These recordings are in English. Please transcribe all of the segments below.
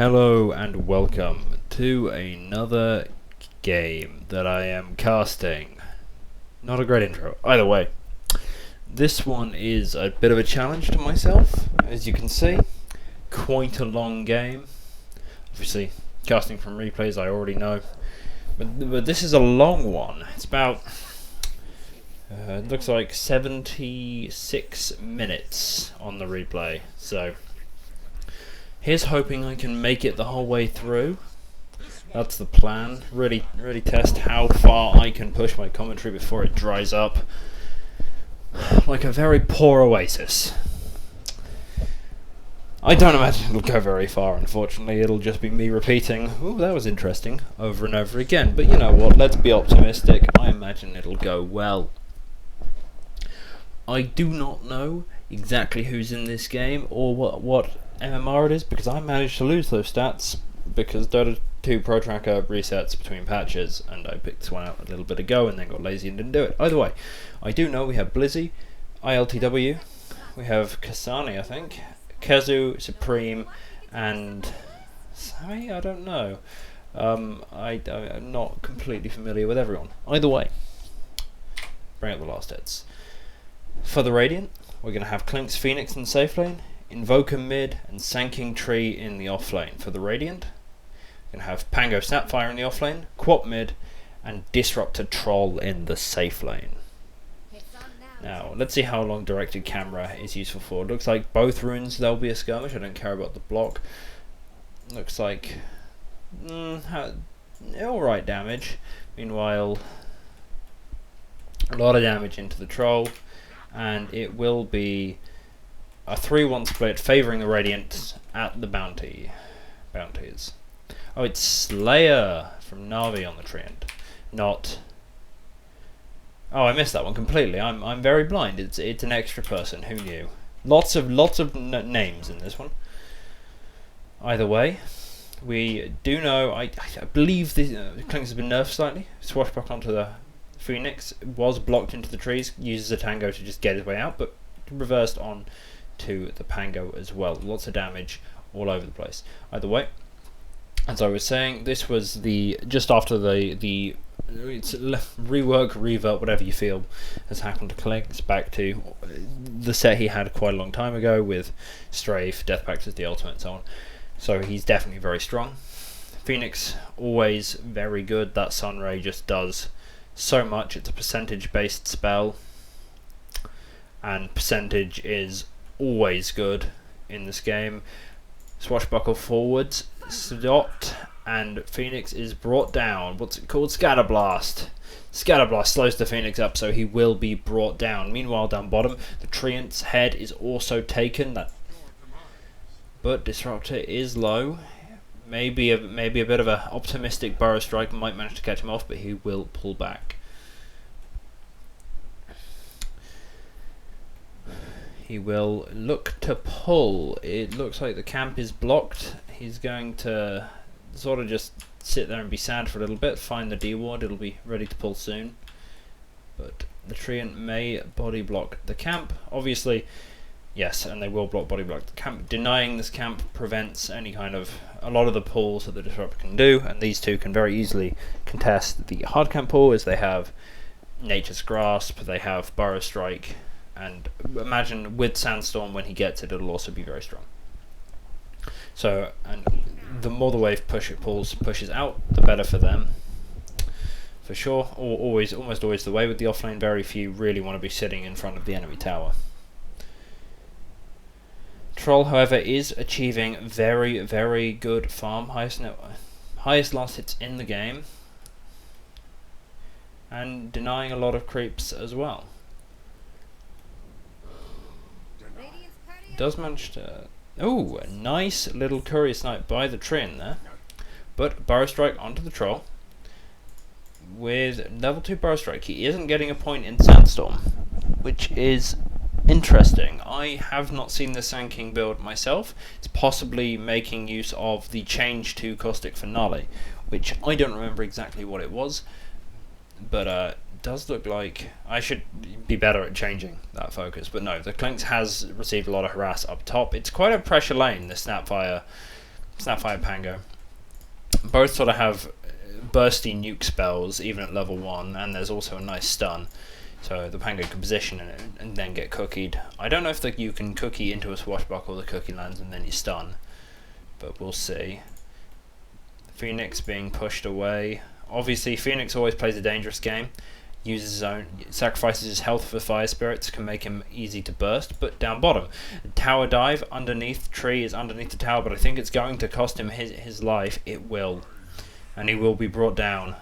Hello and welcome to another game that I am casting. Not a great intro, either way. This one is a bit of a challenge to myself, as you can see. Quite a long game. Obviously, casting from replays I already know. But this is a long one. It's about, it looks like 76 minutes on the replay. So, here's hoping I can make it the whole way through. That's the plan. Really test how far I can push my commentary before it dries up. Like a very poor oasis. I don't imagine it'll go very far, unfortunately. It'll just be me repeating, "Ooh, that was interesting," over and over again. But you know what, let's be optimistic. I imagine it'll go well. I do not know exactly who's in this game or what MMR it is, because I managed to lose those stats because Dota 2 Pro Tracker resets between patches, and I picked this one out a little bit ago and then got lazy and didn't do it. Either way, I do know we have Blizzy, ILTW, we have Kasani, I think, Kazu, Supreme, and Sammy. I don't know. I'm not completely familiar with everyone. Either way, bring up the last hits. For the Radiant, we're going to have Clinkz Phoenix in safe lane, Invoker mid, and Sanking Tree in the off lane. For the Radiant, we're going to have Pango Snapfire in the off lane, Quap mid, and Disruptor Troll in the safe lane. Now, let's see how long directed camera is useful for. It looks like both runes there'll be a skirmish. I don't care about the block. Looks like alright damage. Meanwhile, a lot of damage into the troll, and it will be a 3-1 split favouring the Radiant at the bounties. Oh, it's Slayer from Navi on the trend, not. Oh, I missed that one completely. I'm very blind. It's an extra person. Who knew? Lots of names in this one. Either way, we do know. I believe the Clinkz has been nerfed slightly. Swashbuckle onto the Phoenix was blocked into the trees. Uses a Tango to just get his way out, but reversed on to the Pango as well. Lots of damage all over the place. Either way, as I was saying, this was just after the it's rework, revert, whatever you feel has happened to Clinkz, back to the set he had quite a long time ago with Strafe, Death Pact as the ultimate, and so on. So he's definitely very strong. Phoenix, always very good. That Sunray just does so much. It's a percentage based spell, and percentage is always good in this game. Swashbuckle forwards, stopped, and Phoenix is brought down. What's it called? Scatterblast. Scatterblast slows the Phoenix up, so he will be brought down. Meanwhile, down bottom, the Treant's head is also taken. But Disruptor is low. Maybe a bit of an optimistic Burrow Strike might manage to catch him off, but he will pull back. He will look to pull. It looks like the camp is blocked. He's going to sort of just sit there and be sad for a little bit, find the D ward, it'll be ready to pull soon. But the Treant may body block the camp, obviously, yes, and they will body block the camp. Denying this camp prevents any kind of, a lot of the pulls that the Disruptor can do, and these two can very easily contest the hard camp pull, as they have Nature's Grasp, they have Burrow Strike, and imagine with Sandstorm, when he gets it, it'll also be very strong. So, and the more the wave pushes out, the better for them, for sure. Almost always the way with the offlane. Very few really want to be sitting in front of the enemy tower. Troll, however, is achieving very good farm, highest last hits in the game, and denying a lot of creeps as well. Does manage to. Oh, a nice little courier snipe by the Trin there. But Burrow Strike onto the Troll. With level 2 Burrow Strike, he isn't getting a point in Sandstorm, which is interesting. I have not seen the Sand King build myself. It's possibly making use of the change to Caustic Finale, which I don't remember exactly what it was, but does look like I should be better at changing that focus. But no, the Clinkz has received a lot of harass up top. It's quite a pressure lane, the Snapfire Snapfire Pango. Both sort of have bursty nuke spells even at level 1, and there's also a nice stun. So the Pango can position in it and then get cookied. I don't know if you can cookie into a swashbuckle, the cookie lands and then you stun, but we'll see. Phoenix being pushed away. Obviously, Phoenix always plays a dangerous game. Uses his own, sacrifices his health for fire spirits, can make him easy to burst. But down bottom, tower dive underneath tree is underneath the tower, but I think it's going to cost him his life. It will, and he will be brought down.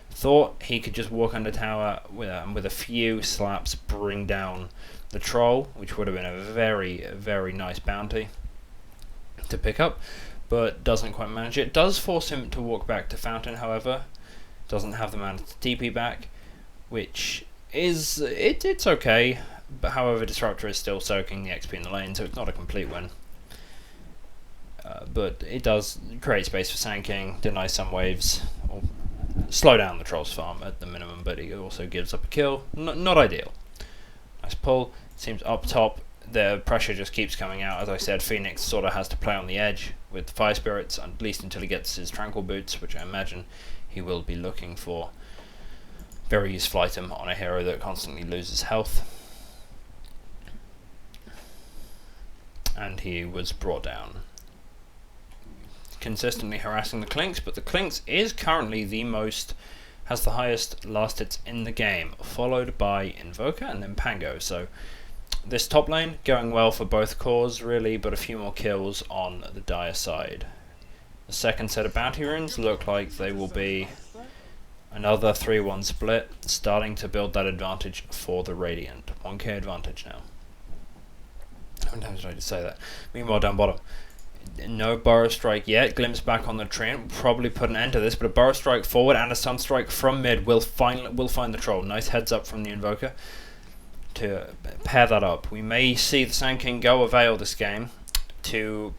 Thought he could just walk under tower with a few slaps bring down the troll, which would have been a very, very nice bounty to pick up, but doesn't quite manage it. Does force him to walk back to Fountain, however. Doesn't have the mana to TP back, which is it's okay, but however Disruptor is still soaking the XP in the lane, so it's not a complete win. But it does create space for Sand King, deny some waves, or slow down the Troll's farm at the minimum, but he also gives up a kill. Not ideal. Nice pull. Seems up top the pressure just keeps coming out. As I said, Phoenix sort of has to play on the edge with Fire Spirits, at least until he gets his Tranquil Boots, which I imagine he will be looking for. Very useful item on a hero that constantly loses health. And he was brought down. Consistently harassing the Clinks, but the Clinks is currently has the highest last hits in the game, followed by Invoker and then Pango. So this top lane going well for both cores really, but a few more kills on the Dire side. The second set of bounty runes look like they will be another 3-1 split, starting to build that advantage for the Radiant. 1k advantage now. How many times did I just say that? Meanwhile, down bottom, no Burrow Strike yet. Glimpse back on the train will probably put an end to this, but a Burrow Strike forward and a Sunstrike from mid will find the Troll. Nice heads up from the Invoker to pair that up. We may see the Sand King go Veil this game to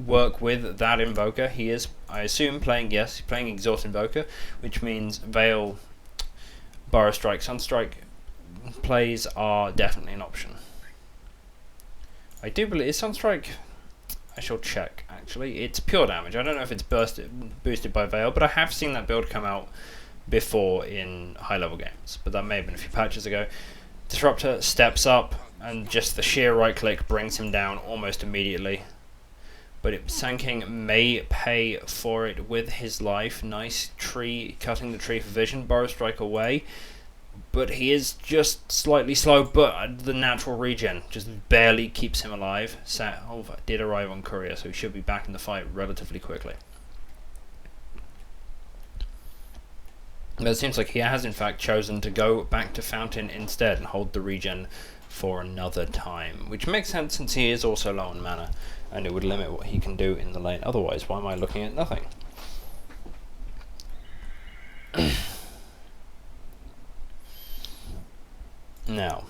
work with that Invoker. He is, I assume, playing Exhaust Invoker, which means Veil, Burrow Strike, Sunstrike plays are definitely an option. I do believe, is Sunstrike, I shall check actually, it's pure damage. I don't know if it's boosted by Veil, but I have seen that build come out before in high level games, but that may have been a few patches ago. Disruptor steps up and just the sheer right click brings him down almost immediately. But Sand King may pay for it with his life. Nice tree, cutting the tree for vision. Burrow Strike away. But he is just slightly slow, but the natural regen just barely keeps him alive. Did arrive on courier, so he should be back in the fight relatively quickly. But it seems like he has in fact chosen to go back to Fountain instead and hold the regen for another time, which makes sense since he is also low on mana, and it would limit what he can do in the lane. Otherwise, why am I looking at nothing? Now,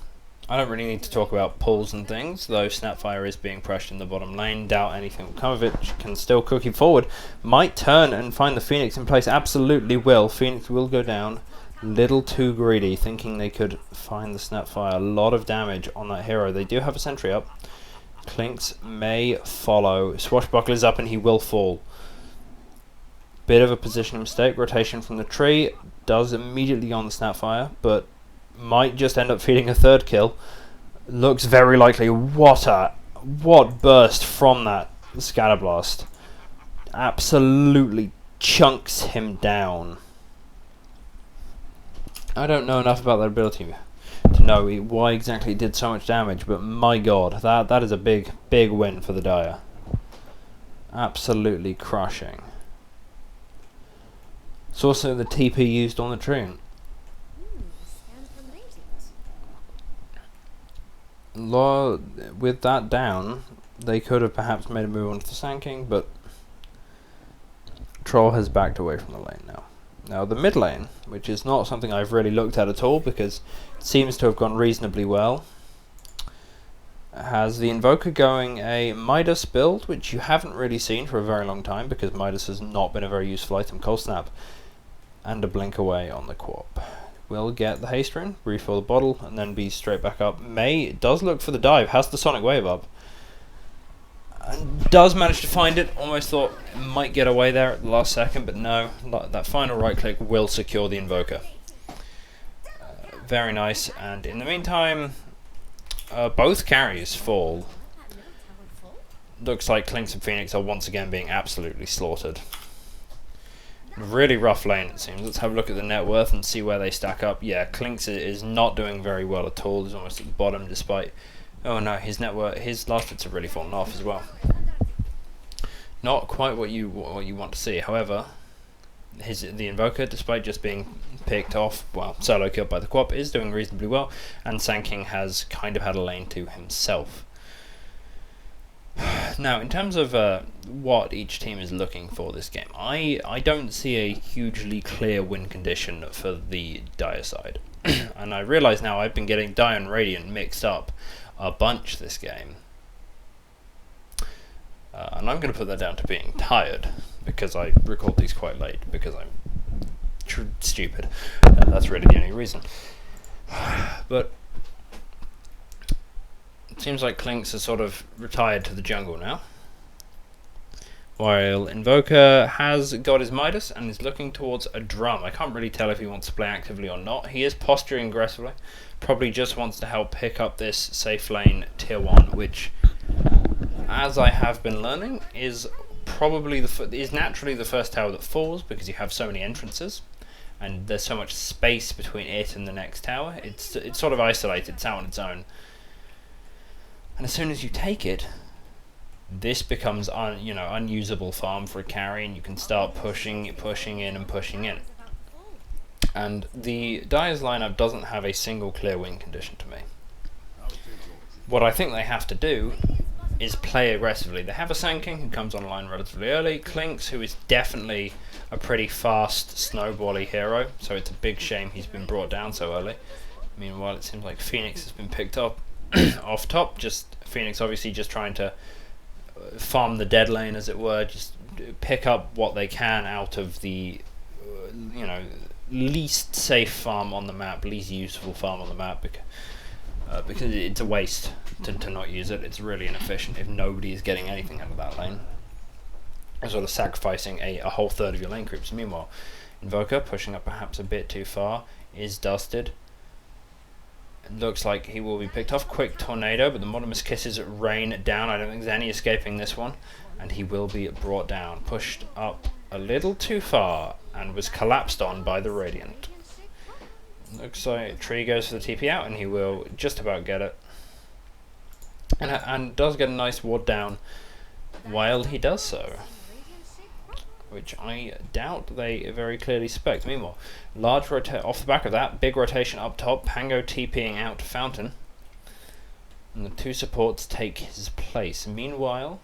I don't really need to talk about pulls and things, though Snapfire is being pressured in the bottom lane. Doubt anything will come of it. Can still cookie forward. Might turn and find the Phoenix in place. Absolutely will. Phoenix will go down. Little too greedy, thinking they could find the Snapfire. A lot of damage on that hero. They do have a sentry up. Clinks may follow. Swashbuckle is up and he will fall. Bit of a position mistake. Rotation from the tree. Does immediately on the Snapfire, but might just end up feeding a third kill. Looks very likely. What burst from that Scatterblast. Absolutely chunks him down. I don't know enough about that ability to know why exactly it did so much damage, but my god, that is a big win for the Dire. Absolutely crushing. It's also the TP used on the tree. With that down, they could have perhaps made a move onto the Sand King, but Troll has backed away from the lane now. Now the mid lane, which is not something I've really looked at all because it seems to have gone reasonably well, has the Invoker going a Midas build, which you haven't really seen for a very long time because Midas has not been a very useful item. Cold Snap and a Blink away on the Quap. Will get the haste rune, refill the bottle, and then be straight back up. May does look for the dive, has the Sonic Wave up, And does manage to find it. Almost thought it might get away there at the last second, but no. That final right click will secure the Invoker. Very nice. And in the meantime, both carries fall. Looks like Clinks and Phoenix are once again being absolutely slaughtered. Really rough lane, it seems. Let's have a look at the net worth and see where they stack up. Yeah, Clinks is not doing very well at all. He's almost at the bottom, despite... Oh no, his net worth, his last hits have really fallen off as well. Not quite what you want to see. However, the Invoker, despite just being picked off, well, solo killed by the Quap, is doing reasonably well, and Sanking has kind of had a lane to himself. Now, in terms of what each team is looking for this game, I don't see a hugely clear win condition for the Dire side. And I realise now I've been getting Dire and Radiant mixed up a bunch this game. And I'm going to put that down to being tired, because I record these quite late, because I'm stupid. That's really the only reason. But it seems like Clinks has sort of retired to the jungle now, while Invoker has got his Midas and is looking towards a drum. I can't really tell if he wants to play actively or not. He is posturing aggressively, probably just wants to help pick up this safe lane tier 1, which, as I have been learning, is probably is naturally the first tower that falls, because you have so many entrances and there's so much space between it and the next tower. It's sort of isolated, it's out on its own. And as soon as you take it, this becomes unusable farm for a carry, and you can start pushing in. And the Dire's lineup doesn't have a single clear win condition to me. What I think they have to do is play aggressively. They have a Sanking who comes online relatively early, Clinks, who is definitely a pretty fast snowbally hero, so it's a big shame he's been brought down so early. Meanwhile, it seems like Phoenix has been picked up off top. Just Phoenix obviously just trying to farm the dead lane, as it were, just pick up what they can out of the least safe farm on the map, least useful farm on the map, because it's a waste to not use it. It's really inefficient if nobody is getting anything out of that lane. Sort of sacrificing a whole third of your lane creeps. Meanwhile, Invoker, pushing up perhaps a bit too far, is dusted. It looks like he will be picked off. Quick tornado, but the Modimus Kisses rain down. I don't think there's any escaping this one, and he will be brought down. Pushed up a little too far and was collapsed on by the Radiant. Looks like Tree goes for the TP out, and he will just about get it. And does get a nice ward down while he does so, which I doubt they very clearly spec. Meanwhile, large rotate off the back of that, big rotation up top, Pango TPing out to Fountain, and the two supports take his place. Meanwhile,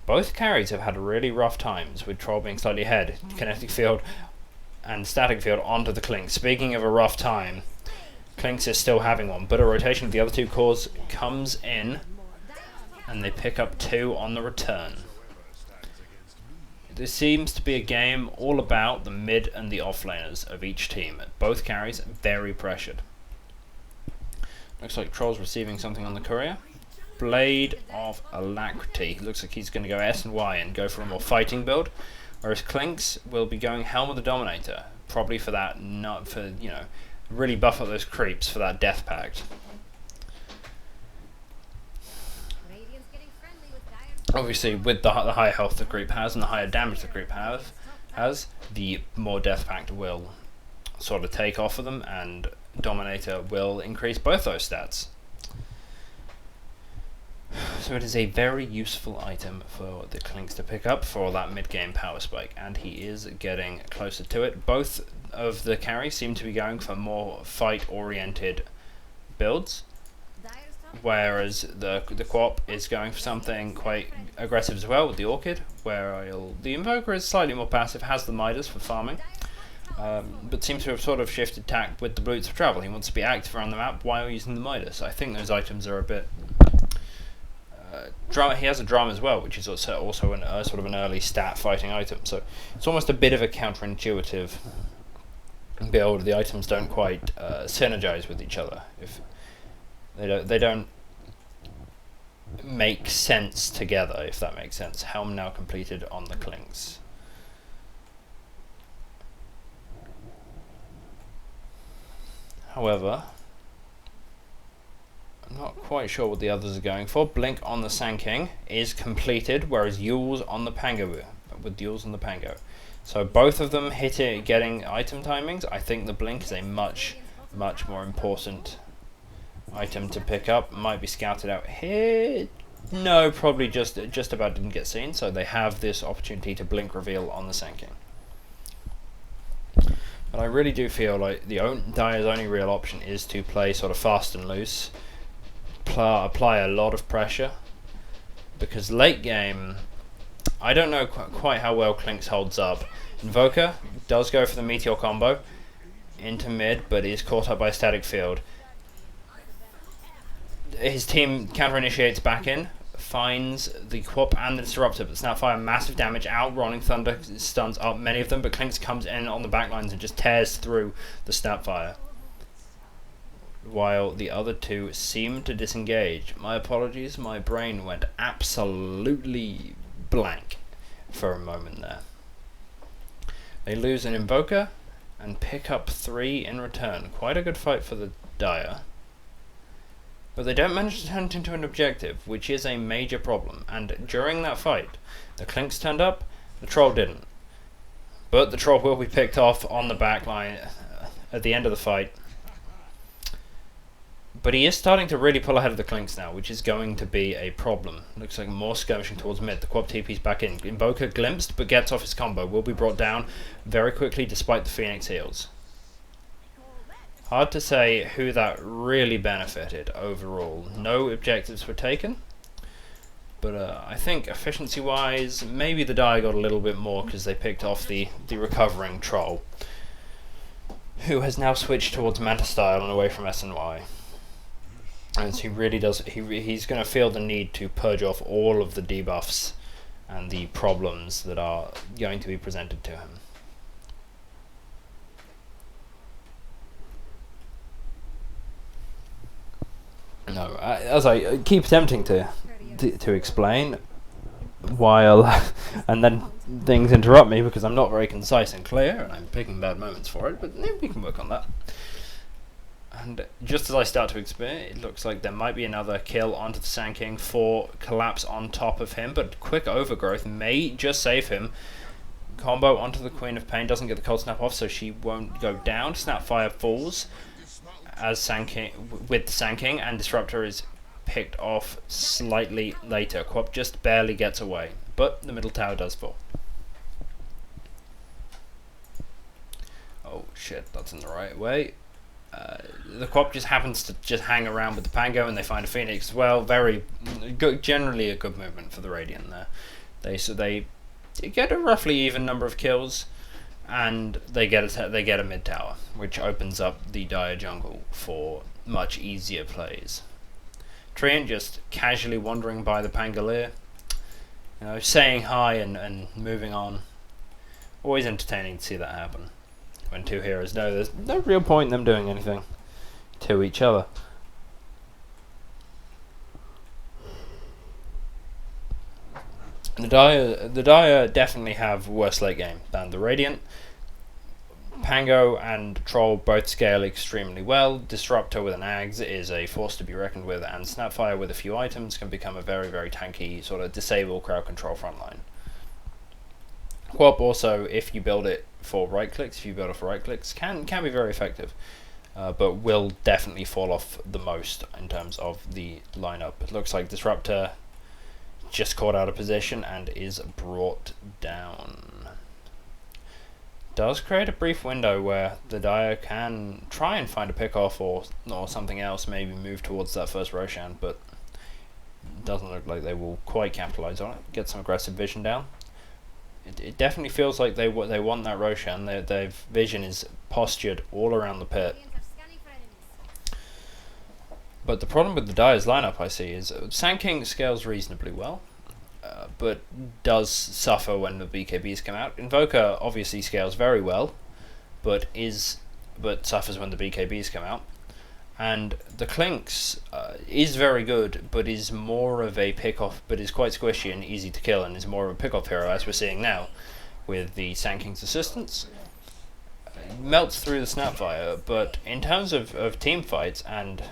both carries have had really rough times, with Troll being slightly ahead, Kinetic Field and Static Field onto the Clinks. Speaking of a rough time, Clinks is still having one, but a rotation of the other two cores comes in, and they pick up 2 on the return. This seems to be a game all about the mid and the offlaners of each team. Both carries very pressured. Looks like Troll's receiving something on the courier. Blade of Alacrity. Looks like he's going to go S and Y and go for a more fighting build, whereas Clinks will be going Helm of the Dominator, probably for that, not for, really buff up those creeps for that Death Pact. Obviously, with the higher health the group has and the higher damage the group has, the more Death Pact will sort of take off of them, and Dominator will increase both those stats. So it is a very useful item for the Clinks to pick up for that mid-game power spike, and he is getting closer to it. Both of the carries seem to be going for more fight-oriented builds, whereas the Quap is going for something quite aggressive as well with the Orchid, where the Invoker is slightly more passive, has the Midas for farming, but seems to have sort of shifted tack with the Boots of Travel. He wants to be active around the map while using the Midas. I think those items are a bit... he has a drum as well, which is also sort of an early stat fighting item, so it's almost a bit of a counterintuitive build. The items don't quite synergize with each other. If they don't make sense together, if that makes sense. Helm now completed on the Clinks. However, I'm not quite sure what the others are going for. Blink on the Sand King is completed, whereas Yule's on the Pango, with Yule's on the Pango. So both of them hit it, getting item timings. I think the Blink is a much more important item to pick up. Might be scouted out here. No, probably just about didn't get seen. So they have this opportunity to Blink reveal on the Sand King. But I really do feel like Dire's only real option is to play sort of fast and loose, apply a lot of pressure, because late game, I don't know quite how well Clinks holds up. Invoker does go for the Meteor combo into mid, but is caught up by a static field. His team counter-initiates back in, finds the Quap and the Disruptor, but Snapfire massive damage, outrunning Thunder, stuns up many of them, but Clinks comes in on the backlines and just tears through the Snapfire, while the other two seem to disengage. My apologies, my brain went absolutely blank for a moment there. They lose an Invoker and pick up 3 in return. Quite a good fight for the Dire. But they don't manage to turn it into an objective, which is a major problem. And during that fight, the Clinks turned up, the Troll didn't. But the Troll will be picked off on the back line at the end of the fight. But he is starting to really pull ahead of the Clinks now, which is going to be a problem. Looks like more skirmishing towards mid. The Quap TP's back in. Invoker glimpsed, but gets off his combo. Will be brought down very quickly despite the Phoenix heals. Hard to say who that really benefited overall. No objectives were taken. But I think efficiency-wise, maybe the Dire got a little bit more because they picked off the recovering Troll, who has now switched towards Manta style and away from SNY. And he really does. He's going to feel the need to purge off all of the debuffs and the problems that are going to be presented to him. No, as I keep attempting to explain, while and then things interrupt me because I'm not very concise and clear, and I'm picking bad moments for it. But we can work on that. And just as I start to explain, it looks like there might be another kill onto the Sand King for collapse on top of him, but quick overgrowth may just save him. Combo onto the Queen of Pain, doesn't get the cold snap off, so she won't go down. Snapfire falls as with the Sand King, and Disruptor is picked off slightly later. Quap just barely gets away, but the middle tower does fall. Oh shit, that's in the right way. The Quap just happens to just hang around with the Pango, and they find a Phoenix as well. Very good, generally a good movement for the Radiant there. They get a roughly even number of kills, and they get a mid tower, which opens up the Dire jungle for much easier plays. Treant just casually wandering by the Pangolier, saying hi and moving on. Always entertaining to see that happen when two heroes know there's no real point in them doing anything to each other. The Dire definitely have worse late game than the Radiant. Pango and Troll both scale extremely well. Disruptor with an Ags is a force to be reckoned with, and Snapfire with a few items can become a very, very tanky sort of disable crowd control frontline. Quap also, if you build it for right clicks, can be very effective, but will definitely fall off the most in terms of the lineup. It looks like Disruptor just caught out of position and is brought down. Does create a brief window where the Dire can try and find a pick off or something else, maybe move towards that first Roshan, but doesn't look like they will quite capitalize on it. Get some aggressive vision down. It definitely feels like they want that Roshan. Their vision is postured all around the pit. But the problem with the Dire's lineup, I see, is Sand King scales reasonably well, but does suffer when the BKBs come out. Invoker obviously scales very well, but suffers when the BKBs come out. And the Clinks is very good, but is more of a pick-off, but is quite squishy and easy to kill, and is more of a pick-off hero, as we're seeing now with the Sand King's assistance. Melts through the Snapfire, but in terms of team fights, and it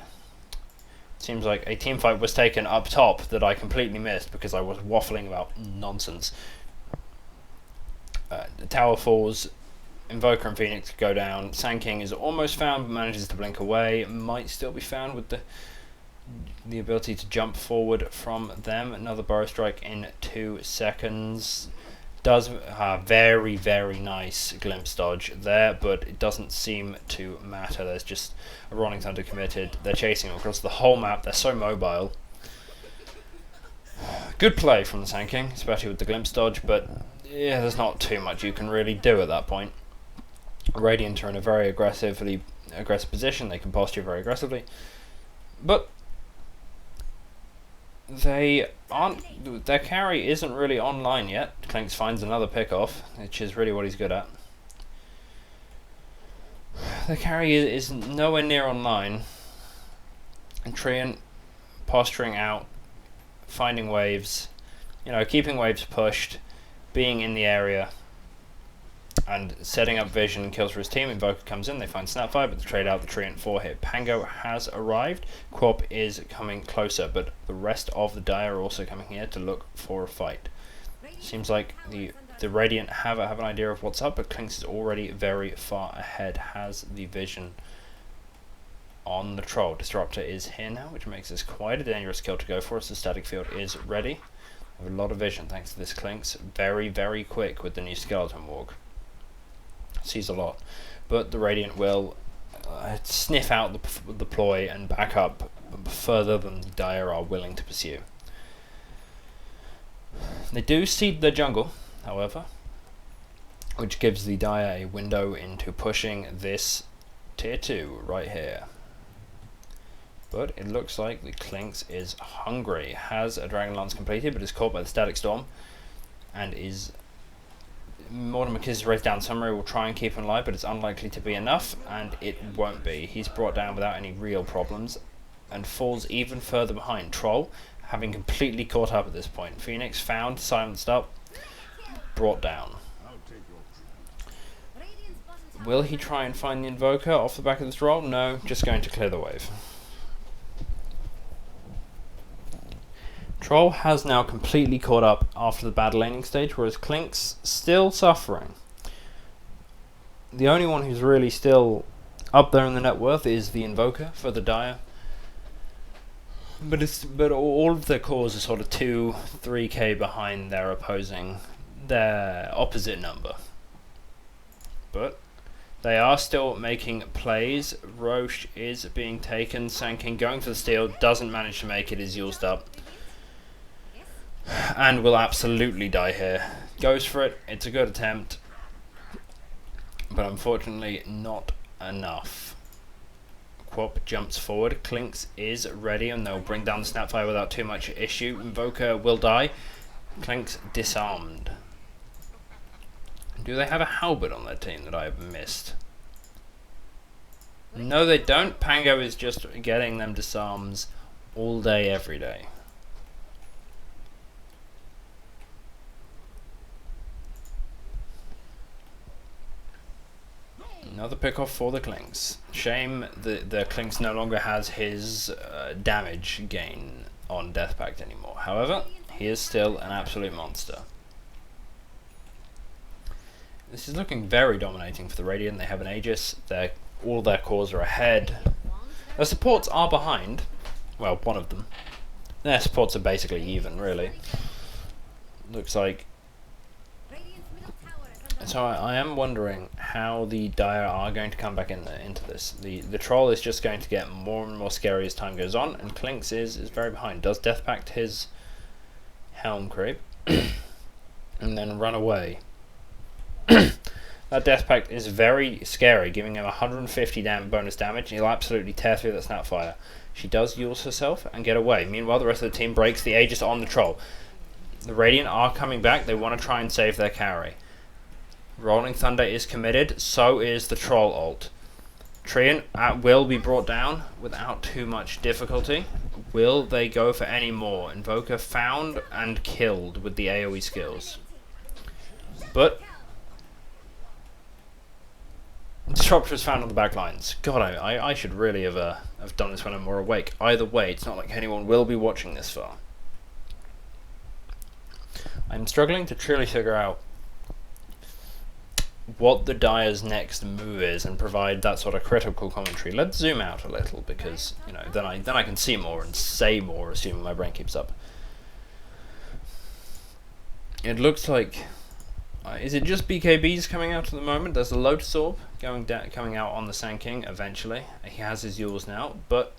seems like a team fight was taken up top that I completely missed because I was waffling about nonsense. The tower falls, Invoker and Phoenix go down. Sand King is almost found, but manages to blink away. Might still be found with the ability to jump forward from them. Another Burrow Strike in 2 seconds. Does very, very nice glimpse dodge there, but it doesn't seem to matter. There's just a Rolling Thunder committed. They're chasing him across the whole map. They're so mobile. Good play from the Sand King, especially with the glimpse dodge, but yeah, there's not too much you can really do at that point. Radiant are in a very aggressive position. They can posture very aggressively, but they aren't. Their carry isn't really online yet. Clinks finds another pick off, which is really what he's good at. The carry is nowhere near online. And Treant posturing out, finding waves, keeping waves pushed, being in the area, and setting up vision and kills for his team. Invoker comes in, they find Snapfire, but they trade out the Treant 4-hit. Pango has arrived. Quap is coming closer, but the rest of the Dire are also coming here to look for a fight. Seems like the Radiant have an idea of what's up, but Clinks is already very far ahead, has the vision on the Troll. Disruptor is here now, which makes this quite a dangerous kill to go for us. The static field is ready. We have a lot of vision thanks to this Clinks. Very, very quick with the new Skeleton Walk. Sees a lot, but the Radiant will sniff out the ploy and back up further than the Dire are willing to pursue. They do seed their jungle, however, which gives the Dire a window into pushing this tier 2 right here. But it looks like the Clinks is hungry, has a Dragon Lance completed, but is caught by the Static Storm, and is Mortimer Kisses raised down. Summary will try and keep him alive, but it's unlikely to be enough, and it won't be. He's brought down without any real problems, and falls even further behind. Troll, having completely caught up at this point. Phoenix found, silenced up, brought down. Will he try and find the Invoker off the back of this roll? No, just going to clear the wave. Troll has now completely caught up after the bad laning stage, whereas Clink's still suffering. The only one who's really still up there in the net worth is the Invoker for the Dire. But all of their cores are sort of 2-3k behind their opposite number. But they are still making plays. Roche is being taken. Sand King going for the steal, doesn't manage to make it, is used up. And will absolutely die here. Goes for it, it's a good attempt, but unfortunately not enough. Quap jumps forward, Clinks is ready, and they'll bring down the Snapfire without too much issue. Invoker will die. Clinks disarmed. Do they have a Halberd on their team that I have missed? No, they don't. Pango is just getting them disarms all day, every day. Another pick-off for the Clinks. Shame the Clinks no longer has his damage gain on Death Pact anymore. However, he is still an absolute monster. This is looking very dominating for the Radiant. They have an Aegis. All their cores are ahead. Their supports are behind. Well, one of them. Their supports are basically even, really. Looks like. So I am wondering how the Dire are going to come back into this. The Troll is just going to get more and more scary as time goes on, and Clinks is very behind. Does Death Pact his Helm creep and then run away? That Death Pact is very scary, giving him 150 bonus damage. He'll absolutely tear through that Snapfire. She does use herself and get away. Meanwhile, the rest of the team breaks the Aegis on the Troll. The Radiant are coming back. They want to try and save their carry. Rolling Thunder is committed, so is the Troll ult. Treant will be brought down without too much difficulty. Will they go for any more? Invoker found and killed with the AoE skills. But Disruptor is found on the back lines. God, I should really have done this when I'm more awake. Either way, it's not like anyone will be watching this far. I'm struggling to truly figure out what the Dire's next move is and provide that sort of critical commentary. Let's zoom out a little because, you know, then I can see more and say more, assuming my brain keeps up. It looks like is it just BKBs coming out at the moment? There's a Lotus Orb coming out on the Sand King eventually. He has his Yules now, but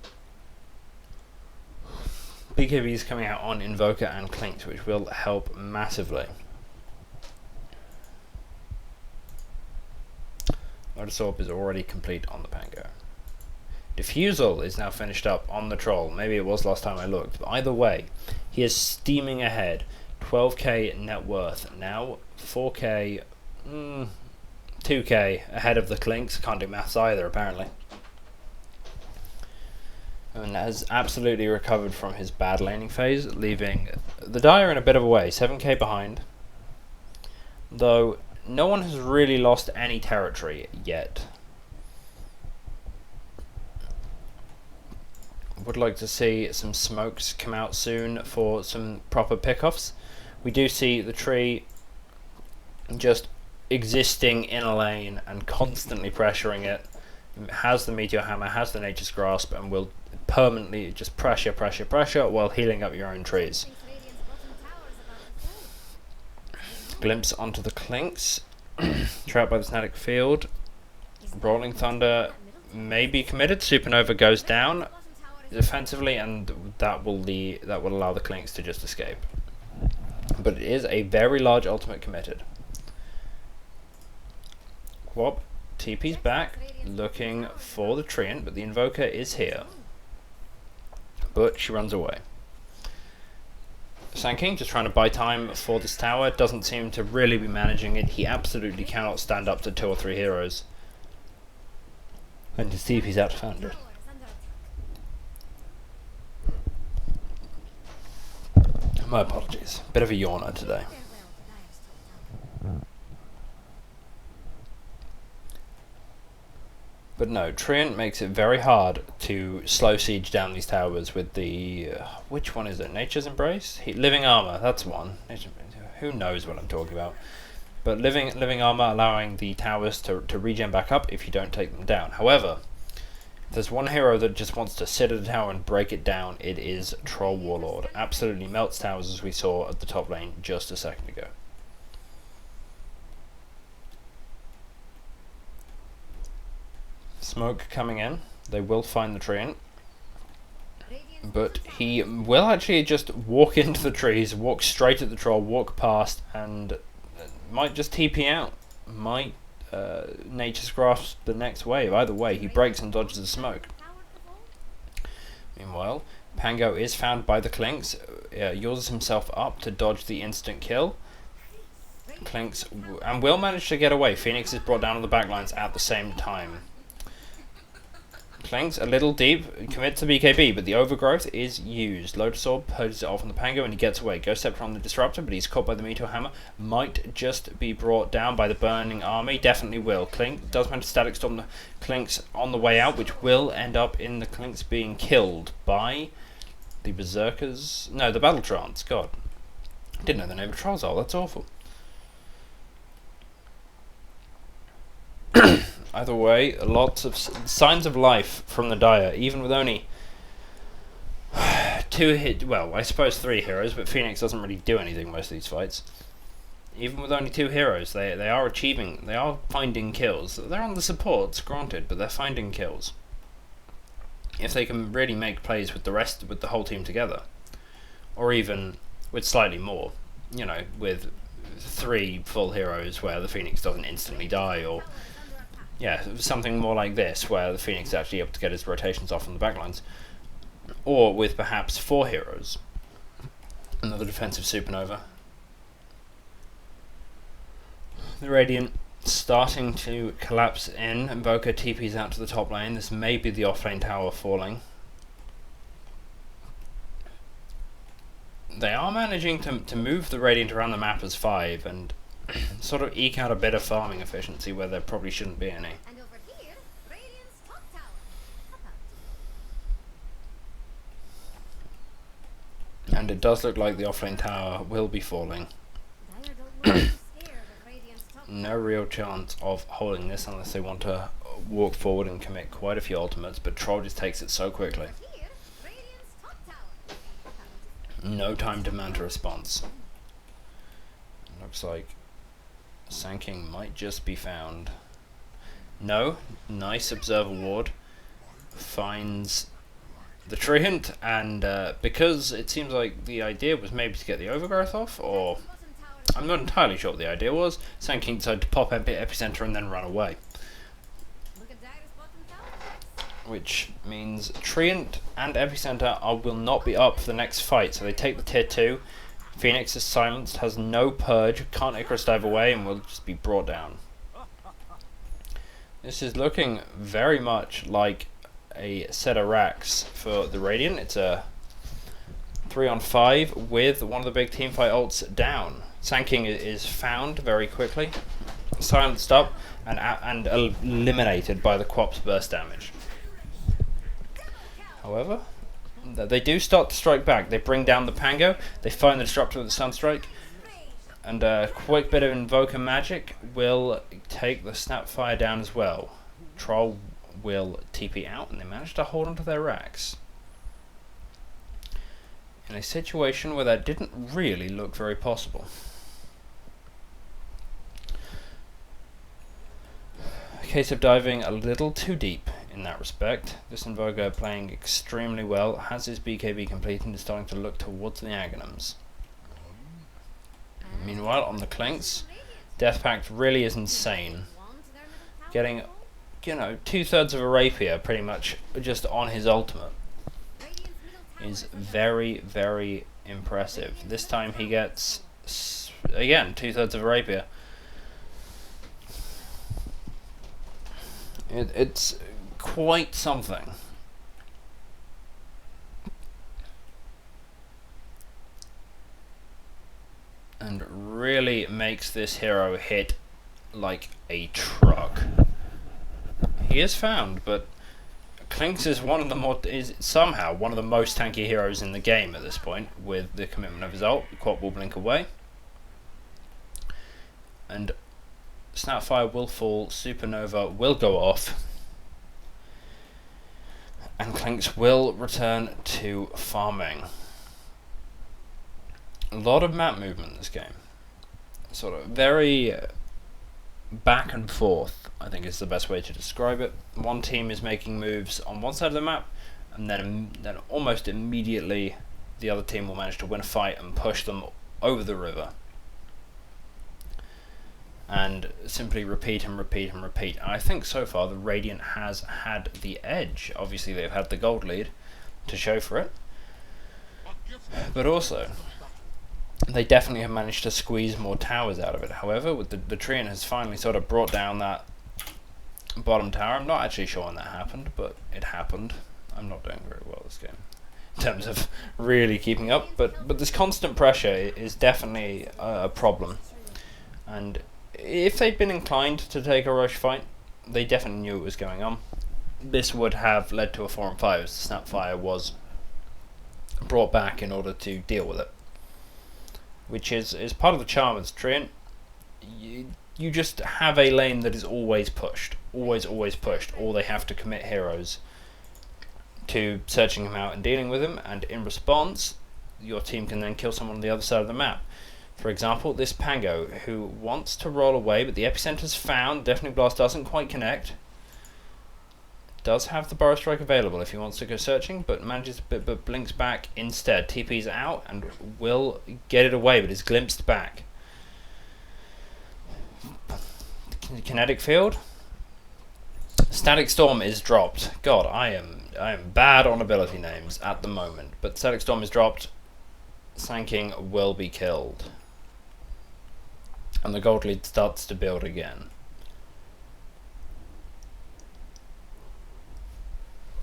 BKBs coming out on Invoker and Clinkz, which will help massively. Lotus Orb is already complete on the Pango. Diffusal is now finished up on the Troll. Maybe it was last time I looked, but either way, he is steaming ahead. 12k net worth now, 4k, 2k ahead of the Clinkz. Can't do maths either, apparently. And has absolutely recovered from his bad laning phase, leaving the Dire in a bit of a way, 7k behind. Though no one has really lost any territory yet. Would like to see some smokes come out soon for some proper pickoffs. We do see the tree just existing in a lane and constantly pressuring it. It has the Meteor Hammer, has the Nature's Grasp, and will permanently just pressure while healing up your own trees. Glimpse onto the Clinkz. Trapped by the Static Field. Rolling Thunder may be committed. Supernova goes down defensively, and that will allow the Clinkz to just escape. But it is a very large ultimate committed. Quab TP's back, looking for the Treant, but the Invoker is here. But she runs away. Sand King just trying to buy time for this tower, doesn't seem to really be managing it. He absolutely cannot stand up to 2 or 3 heroes. And his TP's outfounded. My apologies. Bit of a yawner today. But no, Treant makes it very hard to slow siege down these towers with the... which one is it? Nature's Embrace? Living Armor, that's one. Who knows what I'm talking about. But living Armor allowing the towers to regen back up if you don't take them down. However, if there's one hero that just wants to sit at a tower and break it down, it is Troll Warlord. Absolutely melts towers as we saw at the top lane just a second ago. Smoke coming in. They will find the Treant. But he will actually just walk into the trees, walk straight at the Troll, walk past, and might just TP out. Might Nature's Grasp the next wave. Either way, he breaks and dodges the smoke. Meanwhile, Pango is found by the Clinkz. Uses himself up to dodge the instant kill. Clinkz and will manage to get away. Phoenix is brought down on the backlines at the same time. Clinkz a little deep, commits to BKB, but the overgrowth is used. Lotus Orb purges it off on the Pango and he gets away. Ghost Scepter on the Disruptor, but he's caught by the Meteor Hammer. Might just be brought down by the Burning Army. Definitely will. Clinkz does manage to Static Storm the Clinkz on the way out, which will end up in the Clinkz being killed by the Berserkers. No, the Battle Trance. God. I didn't know the name of Trolls. That's awful. Either way, lots of signs of life from the Dire, even with only 3 heroes, but Phoenix doesn't really do anything most of these fights. Even with only 2 heroes, they are finding kills. They're on the supports, granted, but they're finding kills. If they can really make plays with the whole team together, or even with slightly more, you know, with 3 full heroes where the Phoenix doesn't instantly die, or yeah, something more like this, where the Phoenix is actually able to get his rotations off on the backlines. Or with perhaps 4 heroes. Another defensive Supernova. The Radiant starting to collapse in. Invoker TP's out to the top lane. This may be the offlane tower falling. They are managing to move the Radiant around the map as 5 and sort of eke out a bit of farming efficiency where there probably shouldn't be any. And over here, Radiant's top tower. And it does look like the offlane tower will be falling. Dire don't look scared of Radiant's top No real chance of holding this unless they want to walk forward and commit quite a few ultimates, but Troll just takes it so quickly. here, Radiant's top tower. No time to mount a response. Looks like Sanking might just be found. No, nice observer ward. Finds the treant, and because it seems like the idea was maybe to get the overgrowth off, or Bottom tower I'm not entirely sure what the idea was. Sanking decided to pop epicenter and then run away, Look at Dire's bottom tower. which means treant and epicenter will not be up for the next fight, so they take the tier 2. Phoenix is silenced, has no purge, can't Icarus dive away, and will just be brought down. This is looking very much like a set of racks for the Radiant. It's a 3-on-5 with one of the big teamfight ults down. Sanking is found very quickly, silenced up, and eliminated by the Quap's burst damage. However, they do start to strike back. They bring down the Pango, they find the Disruptor with the Sunstrike, and a quick bit of Invoker magic will take the Snapfire down as well. Troll will TP out, and they manage to hold onto their racks. In a situation where that didn't really look very possible. A case of diving a little too deep in that respect. This Invoker playing extremely well, has his BKB complete and is starting to look towards the Aghanims. Meanwhile, on the Clinks, Death Pact really is insane. Getting, you know, 2/3 of a rapier pretty much just on his ultimate is very, very impressive. This time he gets, again, 2/3 of a rapier. It's quite something. And really makes this hero hit like a truck. He is found, but Clinks is somehow one of the most tanky heroes in the game at this point, with the commitment of his ult. Quap will blink away. And Snapfire will fall, Supernova will go off, and Clinks will return to farming. A lot of map movement in this game. Sort of very back and forth, I think is the best way to describe it. One team is making moves on one side of the map, and then almost immediately the other team will manage to win a fight and push them over the river. And simply repeat and repeat and repeat. And I think so far the Radiant has had the edge. Obviously they've had the gold lead to show for it, but also they definitely have managed to squeeze more towers out of it. However, with the treant has finally sort of brought down that bottom tower. I'm not actually sure when that happened, but it happened. I'm not doing very well this game in terms of really keeping up, but this constant pressure is definitely a problem. And if they'd been inclined to take a rush fight, they definitely knew it was going on. This would have led to a 4-on-5 as the Snapfire was brought back in order to deal with it. Which is part of the charm of treant. You just have a lane that is always pushed. Always pushed. Or they have to commit heroes to searching him out and dealing with him, and in response, your team can then kill someone on the other side of the map. For example, this Pango, who wants to roll away, but the epicenter's found. Deafening Blast doesn't quite connect. Does have the Burrow Strike available if he wants to go searching, but manages but blinks back instead. TP's out and will get it away, but is glimpsed back. Kinetic Field. Static Storm is dropped. God, I am bad on ability names at the moment, but Static Storm is dropped. Sanking will be killed. And the gold lead starts to build again.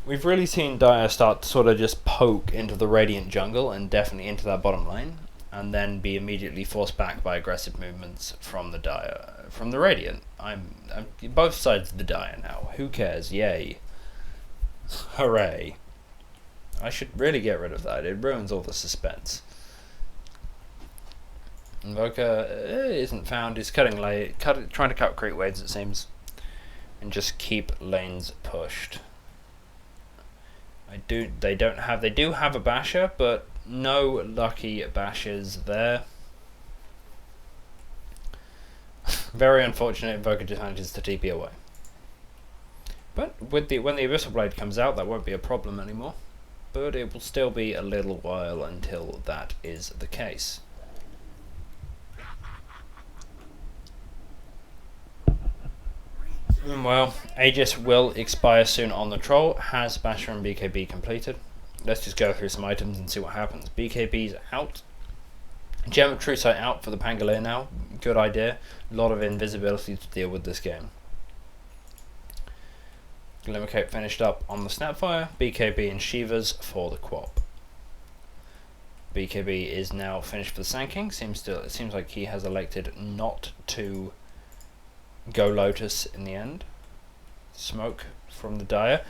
we've really seen Dire start to sort of just poke into the Radiant jungle and definitely into that bottom lane, and then be immediately forced back by aggressive movements from the Radiant. I'm both sides of the Dire now. Who cares? Yay. Hooray. I should really get rid of that. It ruins all the suspense. Invoker isn't found. He's trying to cut creep waves, it seems, and just keep lanes pushed. They do have a basher, but no lucky bashers there. Very unfortunate. Invoker just manages to TP away. But when the Abyssal Blade comes out, that won't be a problem anymore. But it will still be a little while until that is the case. Well, Aegis will expire soon on the Troll. Has Basher and BKB completed? Let's just go through some items and see what happens. BKB's out. Gem of True Sight out for the Pangolier now. Good idea. A lot of invisibility to deal with this game. Glimmer Cape finished up on the Snapfire. BKB and Shivas for the Quap. BKB is now finished for the Sand King. It seems like he has elected not to go Lotus in the end. Smoke from the Dire.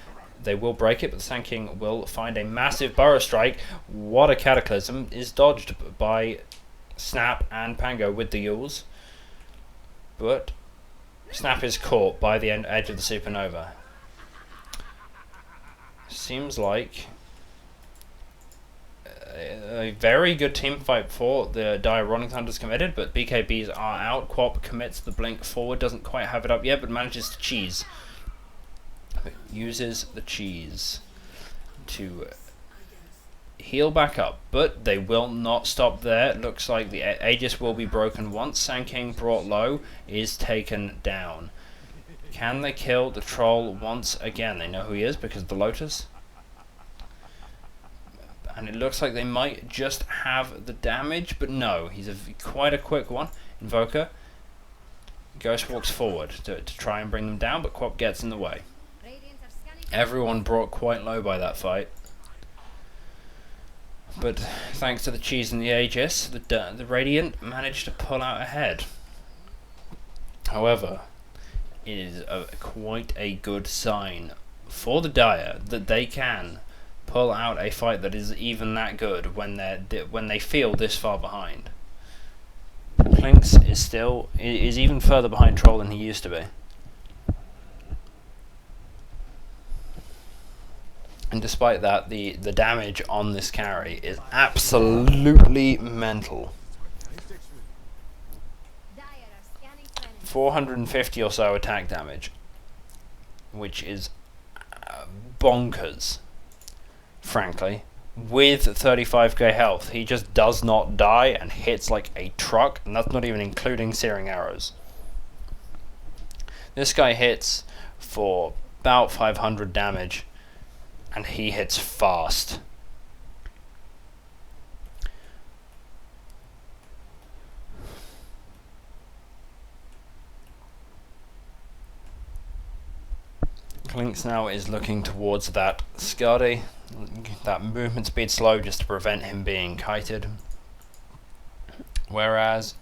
They will break it, but the Sand King will find a massive Burrow Strike. What a cataclysm. Is dodged by Snap and Pango with the Yules. But Snap is caught by the edge of the Supernova. Seems like a very good team fight for the Dire. Rolling Thunder's committed, but BKBs are out. Quap commits the blink forward, doesn't quite have it up yet, but manages to cheese. Uses the cheese to heal back up, but they will not stop there. Looks like the Aegis will be broken once. Sand King brought low is taken down. Can they kill the Troll once again? They know who he is because of the Lotus. And it looks like they might just have the damage, but no, he's quite a quick one. Invoker. Ghost walks forward to try and bring them down, but Quap gets in the way. Everyone brought quite low by that fight. But thanks to the cheese and the Aegis, the Radiant managed to pull out ahead. However, it is quite a good sign for the Dire that they can pull out a fight that is even that good when they feel this far behind. Clinks is even further behind Troll than he used to be. And despite that, the damage on this carry is absolutely mental. 450 or so attack damage, which is bonkers, frankly. With 35k health, he just does not die and hits like a truck, and that's not even including searing arrows. This guy hits for about 500 damage, and he hits fast. Clinks now is looking towards that Skadi. That movement speed slow just to prevent him being kited. Whereas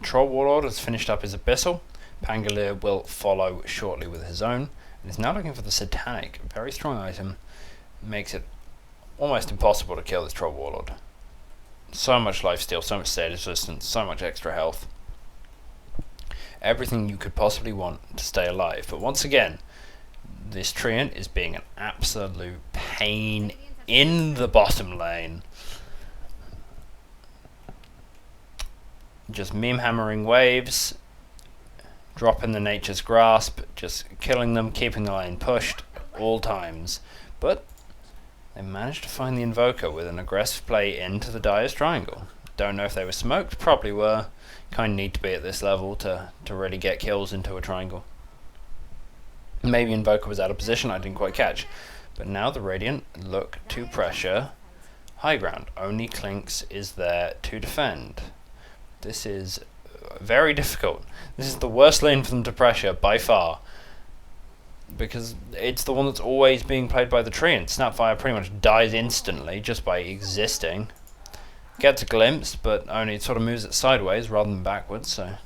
Troll Warlord has finished up his Abyssal. Pangolier will follow shortly with his own. And is now looking for the Satanic. Very strong item. Makes it almost impossible to kill this Troll Warlord. So much lifesteal, so much status resistance, so much extra health. Everything you could possibly want to stay alive. But once again, this Treant is being an absolute pain in the bottom lane. Just meme hammering waves, dropping the Nature's Grasp, just killing them, keeping the lane pushed all times. But they managed to find the Invoker with an aggressive play into the Dire's Triangle. Don't know if they were smoked, probably were. Kind of need to be at this level to really get kills into a triangle. Maybe Invoker was out of position, I didn't quite catch. But now the Radiant look to pressure high ground. Only Clinks is there to defend. This is very difficult. This is the worst lane for them to pressure by far. because it's the one that's always being played by the tree, and Snapfire pretty much dies instantly just by existing. Gets a glimpse, but only it sort of moves it sideways rather than backwards, so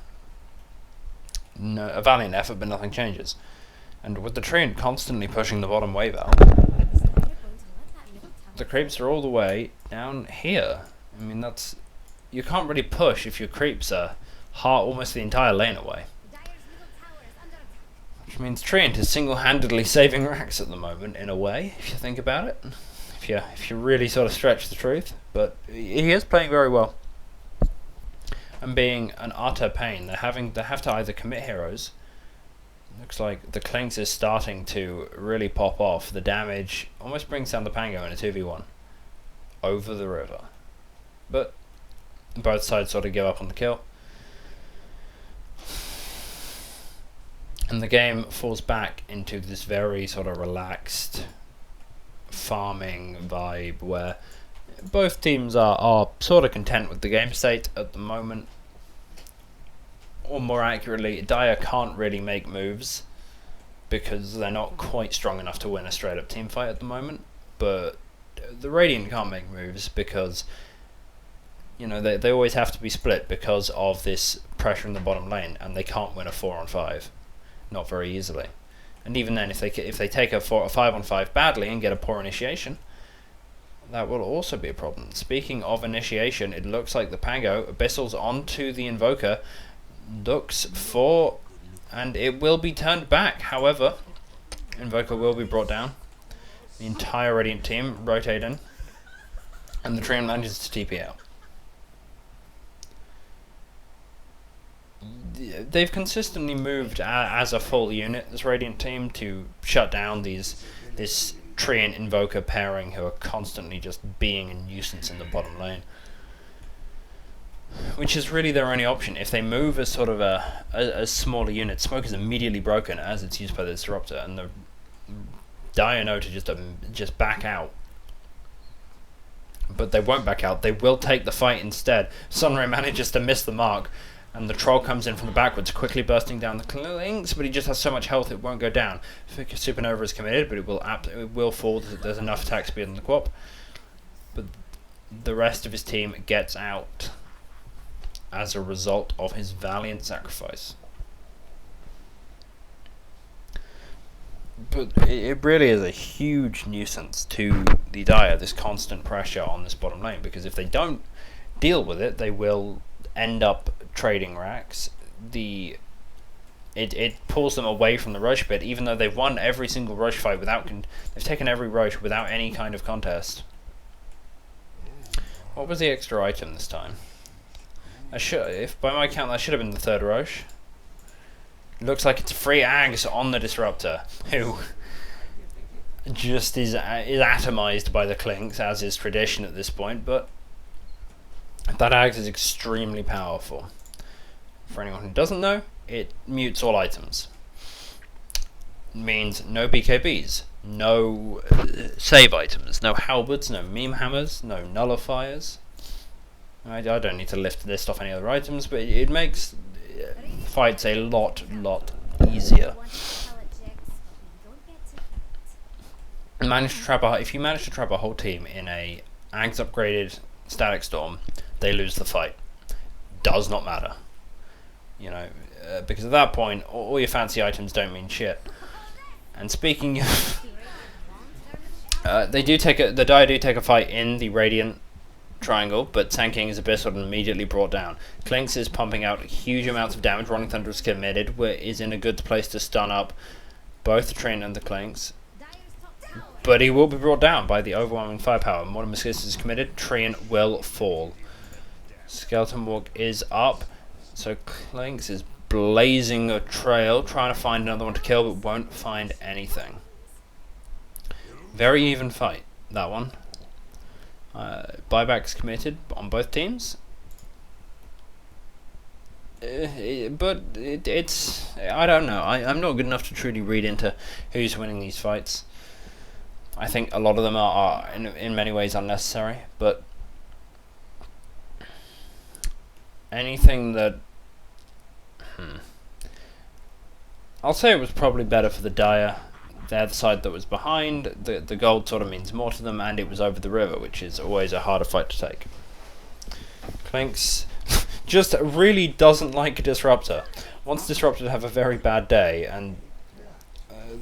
no, a valiant effort, but nothing changes. And with the Treant constantly pushing the bottom wave out, Is Dire going to let that middle tower the creeps are all the way down here. I mean, that's... You can't really push if your creeps are almost the entire lane away. Dire's middle tower is under attack. Which means Treant is single-handedly saving racks at the moment, in a way, if you think about it. If you really sort of stretch the truth. But he is playing very well. And being an utter pain, they have to either commit heroes. Looks like the Clinks is starting to really pop off. The damage almost brings down the Pango in a 2v1 over the river. But both sides sort of give up on the kill. And the game falls back into this very sort of relaxed farming vibe where both teams are sort of content with the game state at the moment. Or more accurately, Dire can't really make moves because they're not quite strong enough to win a straight up team fight at the moment. But the Radiant can't make moves because, you know, they always have to be split because of this pressure in the bottom lane, and they can't win a 4-on-5, not very easily. And even then, if they take a 5-on-5 badly and get a poor initiation, that will also be a problem. Speaking of initiation, it looks like the Pango abyssals onto the Invoker. Looks for, and it will be turned back. However, Invoker will be brought down. The entire Radiant team rotate in, and the Treant manages to TP out. They've consistently moved as a full unit, this Radiant team, to shut down this Treant Invoker pairing who are constantly just being a nuisance in the bottom lane. Which is really their only option. If they move as sort of a smaller unit, Smoke is immediately broken as it's used by the Disruptor, and the Dire know to just back out. But they won't back out, they will take the fight instead. Sunray manages to miss the mark, and the Troll comes in from the backwards, quickly bursting down the Clinks, but he just has so much health it won't go down. Supernova is committed, but it will fall. There's enough attack speed on the Quap. But the rest of his team gets out as a result of his valiant sacrifice. But it really is a huge nuisance to the Dire, this constant pressure on this bottom lane, because if they don't deal with it, they will end up trading racks. It pulls them away from the rush bit, even though they've won every single rush fight they've taken every rush without any kind of contest. What was the extra item this time? If by my count that should have been the third rush. Looks like it's free Ags on the Disruptor, who just is atomized by the Clinks, as is tradition at this point, but that Ags is extremely powerful. For anyone who doesn't know, it mutes all items. Means no BKBs, no save items, no halberds, no meme hammers, no nullifiers. I don't need to list off any other items, but it makes fights a lot easier. If you manage to trap a whole team in a Ags upgraded Static Storm, they lose the fight. Does not matter, you know, because at that point all your fancy items don't mean shit. And speaking of, the Dire do take a fight in the Radiant triangle, but Tanking's Abyss is immediately brought down. Clinks is pumping out huge amounts of damage. Rolling Thunder is committed, is in a good place to stun up both the Treant and the Clinks. But he will be brought down by the overwhelming firepower. Modern Mosquitoes is committed, Treant will fall. Skeleton Walk is up, so Clinks is blazing a trail, trying to find another one to kill, but won't find anything. Very even fight, that one. Buybacks committed on both teams. But it's... I don't know. I'm not good enough to truly read into who's winning these fights. I think a lot of them are in many ways unnecessary, but anything that... I'll say it was probably better for the Dire they're the side that was behind. The gold sort of means more to them, and it was over the river, which is always a harder fight to take. Clinks just really doesn't like Disruptor. Wants Disruptor to have a very bad day, and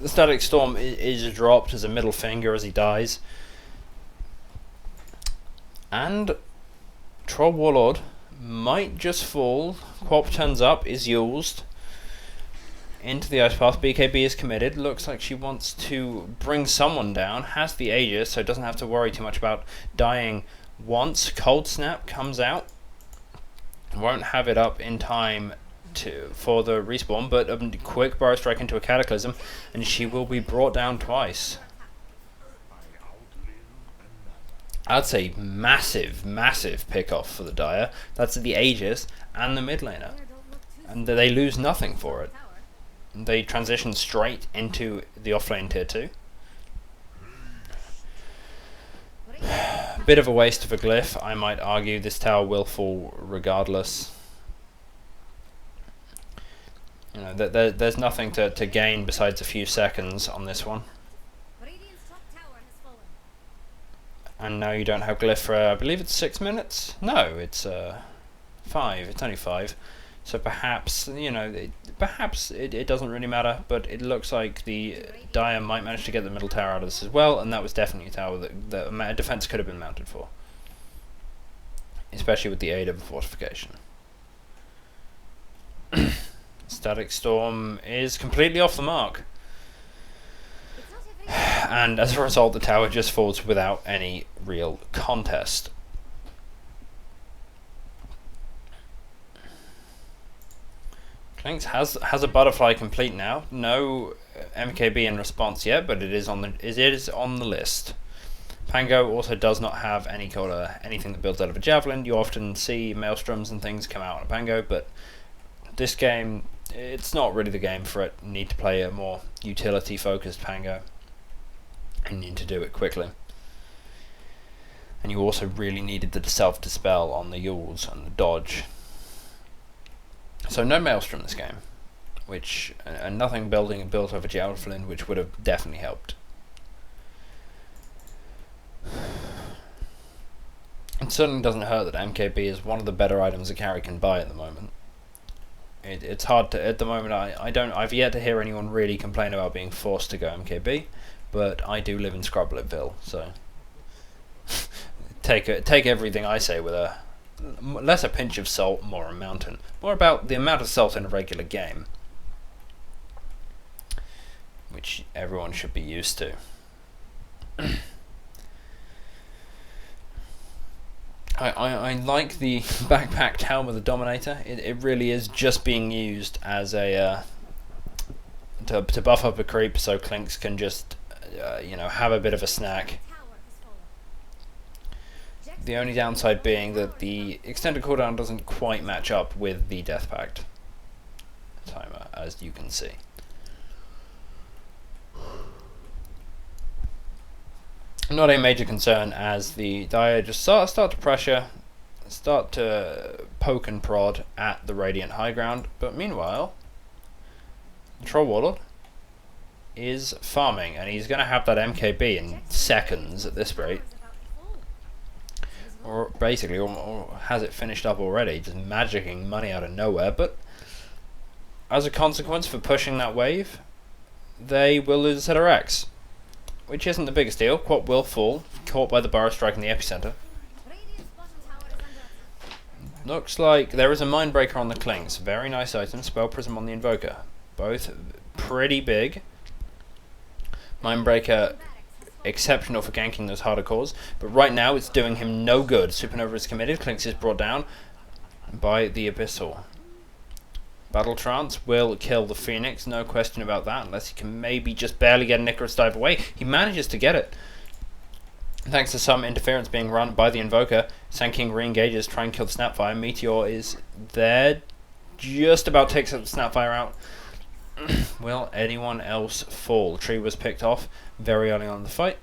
the Static Storm is dropped as a middle finger as he dies. And Troll Warlord might just fall. Quap turns up, is used into the Ice Path. BKB is committed. Looks like she wants to bring someone down. Has the Aegis, so doesn't have to worry too much about dying once. Cold Snap comes out. Won't have it up in time for the respawn, but a quick Burrow Strike into a Cataclysm, and she will be brought down twice. I'd say massive, massive pick-off for the Dire. That's the Aegis and the mid laner. And they lose nothing for it. They transition straight into the offlane tier 2. Bit of a waste of a glyph, I might argue. This tower will fall regardless. You know, there's nothing to gain besides a few seconds on this one. And now you don't have glyph for, I believe it's 6 minutes? No, it's 5. It's only 5. So perhaps, you know, it doesn't really matter, but it looks like the Dire might manage to get the middle tower out of this as well, and that was definitely a tower that a defense could have been mounted for. Especially with the aid of a fortification. Static Storm is completely off the mark. And as a result, the tower just falls without any real contest. Clinks has a butterfly complete now. No MKB in response yet, but it is on the list. Pango also does not have anything that builds out of a javelin. You often see maelstroms and things come out on a Pango, but this game, it's not really the game for it. You need to play a more utility focused Pango. And need to do it quickly. And you also really needed the self-dispel on the Yules and the dodge. So no Maelstrom this game, which and nothing built over Javelin, which would have definitely helped. It certainly doesn't hurt that MKB is one of the better items a carry can buy at the moment. It's hard to at the moment. I've yet to hear anyone really complain about being forced to go MKB. But I do live in Scrubletville, so take everything I say with less a pinch of salt, more a mountain. More about the amount of salt in a regular game, which everyone should be used to. I like the backpacked helm of the Dominator. It really is just being used as a to buff up a creep, so Clinks can just you know, have a bit of a snack. The only downside being that the extended cooldown doesn't quite match up with the Death Pact timer, as you can see. Not a major concern, as the Dire just start to pressure, start to poke and prod at the Radiant high ground, but meanwhile, the Troll Warlord is farming, and he's going to have that MKB in seconds at this rate. Or basically, or has it finished up already, just magicking money out of nowhere. But as a consequence for pushing that wave, they will lose a ZRX, which isn't the biggest deal. Quap will fall, caught by the Burrow Strike in the epicenter. Looks like there is a Mindbreaker on the Clings. Very nice item. Spell Prism on the Invoker. Both pretty big. Mindbreaker, exceptional for ganking those harder cores, but right now it's doing him no good. Supernova is committed, Clinks is brought down by the Abyssal. Battle Trance will kill the Phoenix, no question about that, unless he can maybe just barely get an Icarus Dive away. He manages to get it, thanks to some interference being run by the Invoker. Sand King re-engages, try and kill the Snapfire. Meteor is there, just about takes the Snapfire out. Will anyone else fall? Tree was picked off very early on in the fight.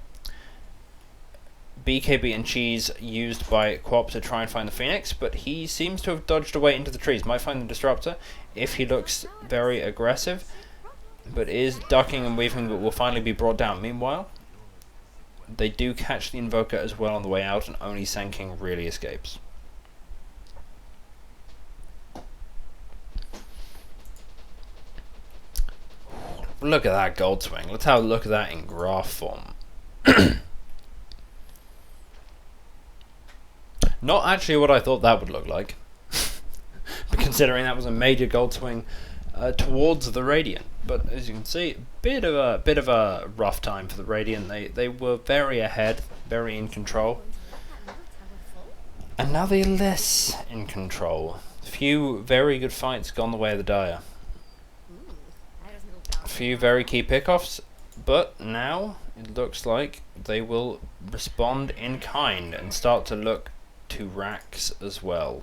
BKB and Cheese used by Quap to try and find the Phoenix, but he seems to have dodged away into the trees. Might find the Disruptor if he looks very aggressive. but is ducking and weaving, but will finally be brought down. Meanwhile, they do catch the Invoker as well on the way out, and only Senking really escapes. Look at that gold swing. Let's have a look at that in graph form. Not actually what I thought that would look like, but considering that was a major gold swing towards the Radiant. But as you can see, bit of a rough time for the Radiant. They were very ahead, very in control, and now they're less in control. Few very good fights gone the way of the Dire. A few very key pickoffs, but now it looks like they will respond in kind and start to look to racks as well.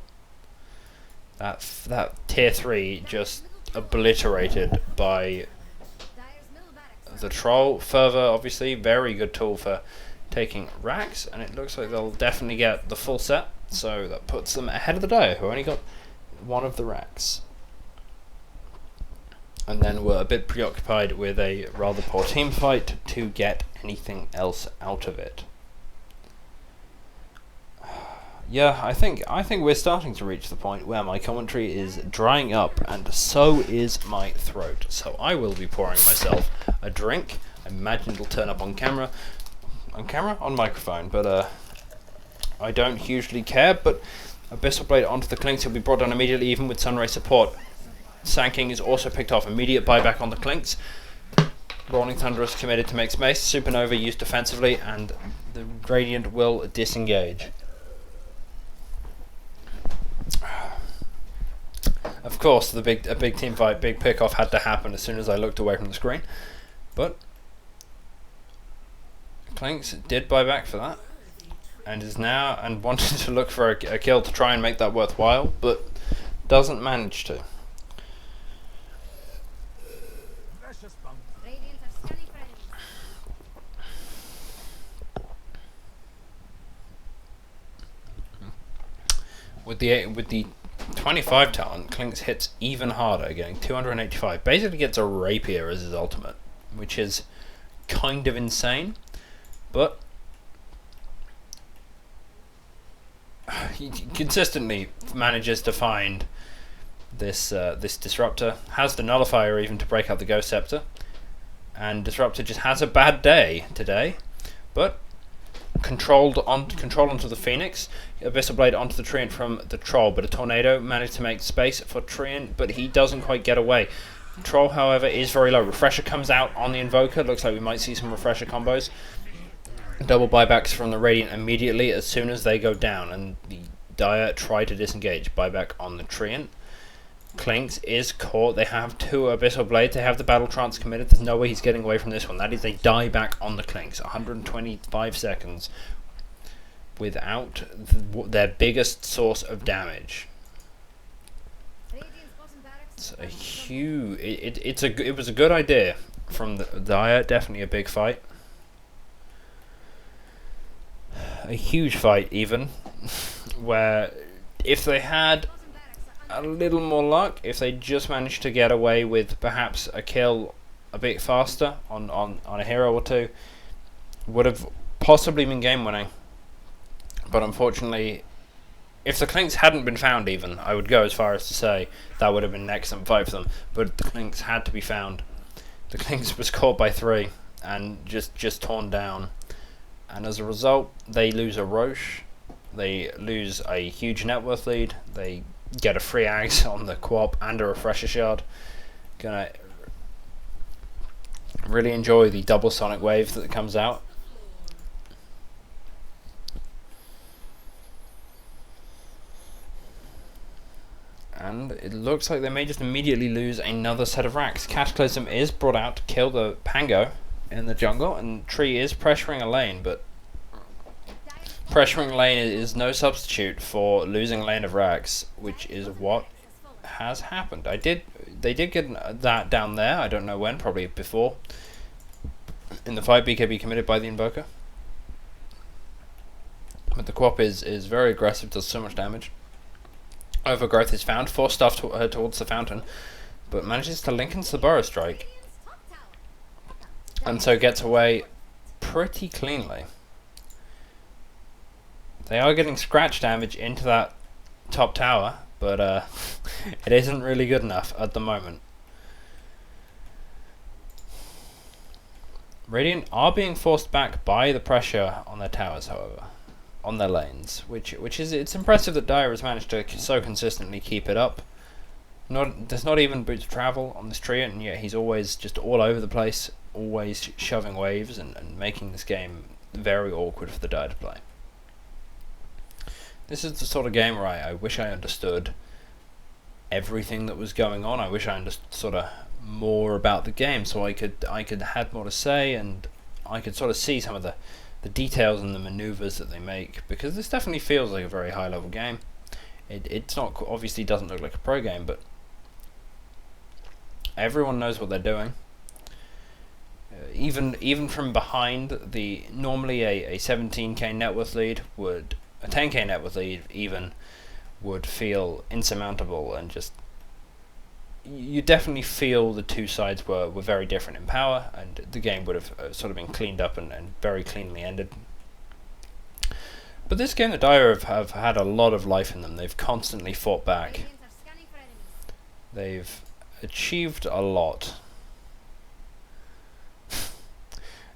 That tier 3 just obliterated by the Troll. Further, obviously, very good tool for taking racks, and it looks like they'll definitely get the full set, so that puts them ahead of the Dire, who only got one of the racks. And then we're a bit preoccupied with a rather poor team fight to get anything else out of it. Yeah, I think we're starting to reach the point where my commentary is drying up, and so is my throat. So I will be pouring myself a drink. I imagine it'll turn up on camera, on microphone, but I don't hugely care. But Abyssal Blade onto the Clinks will be brought down immediately, even with Sunray support. Sanking is also picked off. Immediate buyback on the Clinks. Rolling Thunder is committed to make space. Supernova used defensively, and the Radiant will disengage. Of course, a big team fight, big pickoff had to happen as soon as I looked away from the screen. But Clinks did buy back for that, and is now wanted to look for a kill to try and make that worthwhile, but doesn't manage to. With the 25 talent, Clinks hits even harder, getting 285. Basically gets a rapier as his ultimate, which is kind of insane, but he consistently manages to find this Disruptor. Has the Nullifier even to break out the Ghost Scepter, and Disruptor just has a bad day today, but control onto the Phoenix, Abyssal Blade onto the Treant from the Troll, but a Tornado managed to make space for Treant, but he doesn't quite get away. Troll, however, is very low. Refresher comes out on the Invoker. Looks like we might see some Refresher combos. Double buybacks from the Radiant immediately as soon as they go down, and the Dire try to disengage. Buyback on the Treant. Clinks is caught. They have two Abyssal Blades. They have the Battle Trance committed. There's no way he's getting away from this one. That is a dieback on the Clinks. 125 seconds without their biggest source of damage. It's a huge. It was a good idea from the Dire. Definitely a big fight. A huge fight, even, where if they had a little more luck, if they just managed to get away with perhaps a kill a bit faster on a hero or two, would have possibly been game winning. But unfortunately, if the Clinks hadn't been found, even, I would go as far as to say that would have been an excellent fight for them. But the Clinks had to be found. The Clinks was caught by 3 and just torn down, and as a result they lose a Roche, they lose a huge net worth lead, they get a free axe on the Quap and a Refresher Shard. Gonna really enjoy the double Sonic Wave that comes out. And it looks like they may just immediately lose another set of racks. Cataclysm is brought out to kill the Pango in the jungle, and Tree is pressuring a lane, but pressuring lane is no substitute for losing lane of racks, which is what has happened. They did get that down there, I don't know when, probably before, in the fight. BKB committed by the Invoker. But the Quap is very aggressive, does so much damage. Overgrowth is found, force stuff towards the fountain, but manages to link into the Burrow Strike. and so gets away pretty cleanly. They are getting scratch damage into that top tower, but it isn't really good enough at the moment. Radiant are being forced back by the pressure on their towers, however, on their lanes, which is, it's impressive that Dire has managed to so consistently keep it up. There's not even boots of travel on this trio, and yet he's always just all over the place, always shoving waves and making this game very awkward for the Dire to play. This is the sort of game where I wish I understood everything that was going on. I wish I understood sort of more about the game, so I could have more to say, and I could sort of see some of the details and the maneuvers that they make, because this definitely feels like a very high level game. It's not, obviously doesn't look like a pro game, but everyone knows what they're doing. Even from behind, normally a 17k net worth lead would, a 10k net worth lead even, would feel insurmountable, and just you definitely feel the two sides were very different in power, and the game would have sort of been cleaned up and very cleanly ended. But this game, the Dire have had a lot of life in them. They've constantly fought back. Radiant are scanning for enemies. They've achieved a lot.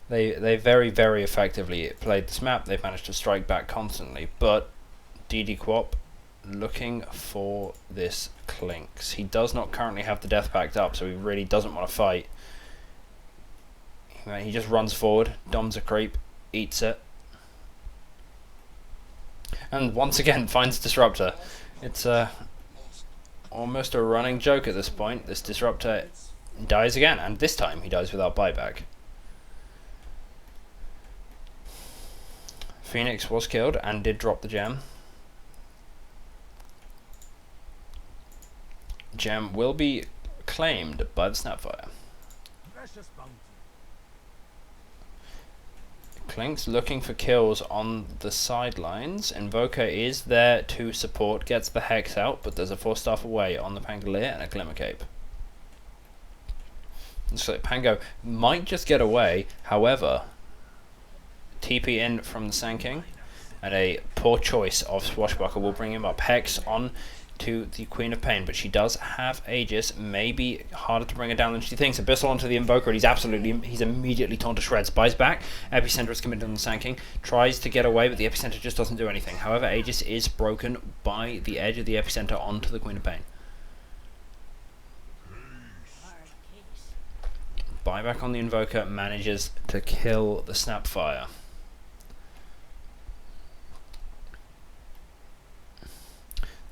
They very, very effectively played this map. They've managed to strike back constantly, but DD Quap looking for this Clinks. He does not currently have the death backed up, so he really doesn't want to fight. He just runs forward, doms a creep, eats it, and once again finds Disruptor. It's almost a running joke at this point. This Disruptor dies again, and this time he dies without buyback. Phoenix was killed and did drop the gem. Gem will be claimed by the Snapfire. Clink's looking for kills on the sidelines. Invoker is there to support, gets the Hex out, but there's a 4-staff away on the Pangolier and a Glimmer Cape. Looks like Pango might just get away, however, TP in from the Sand King, and a poor choice of Swashbuckler will bring him up. Hex on to the Queen of Pain, but she does have Aegis, maybe harder to bring her down than she thinks. Abyssal onto the Invoker, and he's immediately torn to shreds. Buys back, Epicenter is committed on the Sand King, tries to get away, but the Epicenter just doesn't do anything. However, Aegis is broken by the edge of the Epicenter onto the Queen of Pain. Buyback on the Invoker manages to kill the Snapfire.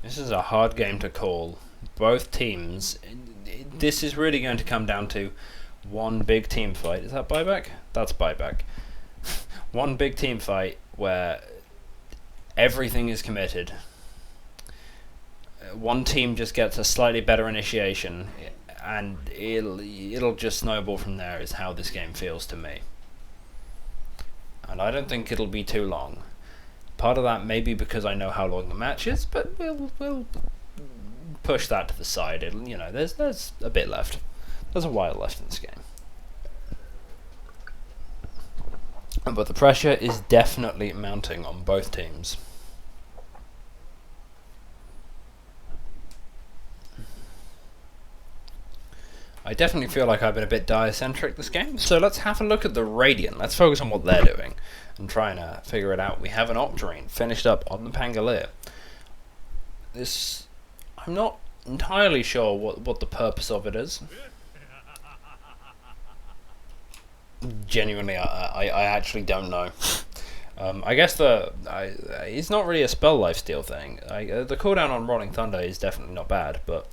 This is a hard game to call. Both teams, this is really going to come down to one big team fight. Is that buyback? That's buyback. One big team fight where everything is committed. One team just gets a slightly better initiation, and it'll just snowball from there, is how this game feels to me. And I don't think it'll be too long. Part of that may be because I know how long the match is, but we'll push that to the side. There's a bit left. There's a while left in this game. But the pressure is definitely mounting on both teams. I definitely feel like I've been a bit Dire-centric this game, so let's have a look at the Radiant. Let's focus on what they're doing and try and figure it out. We have an Octarine finished up on the Pangolier. I'm not entirely sure what the purpose of it is. Genuinely, I actually don't know. I guess it's not really a spell lifesteal thing. The cooldown on Rolling Thunder is definitely not bad, but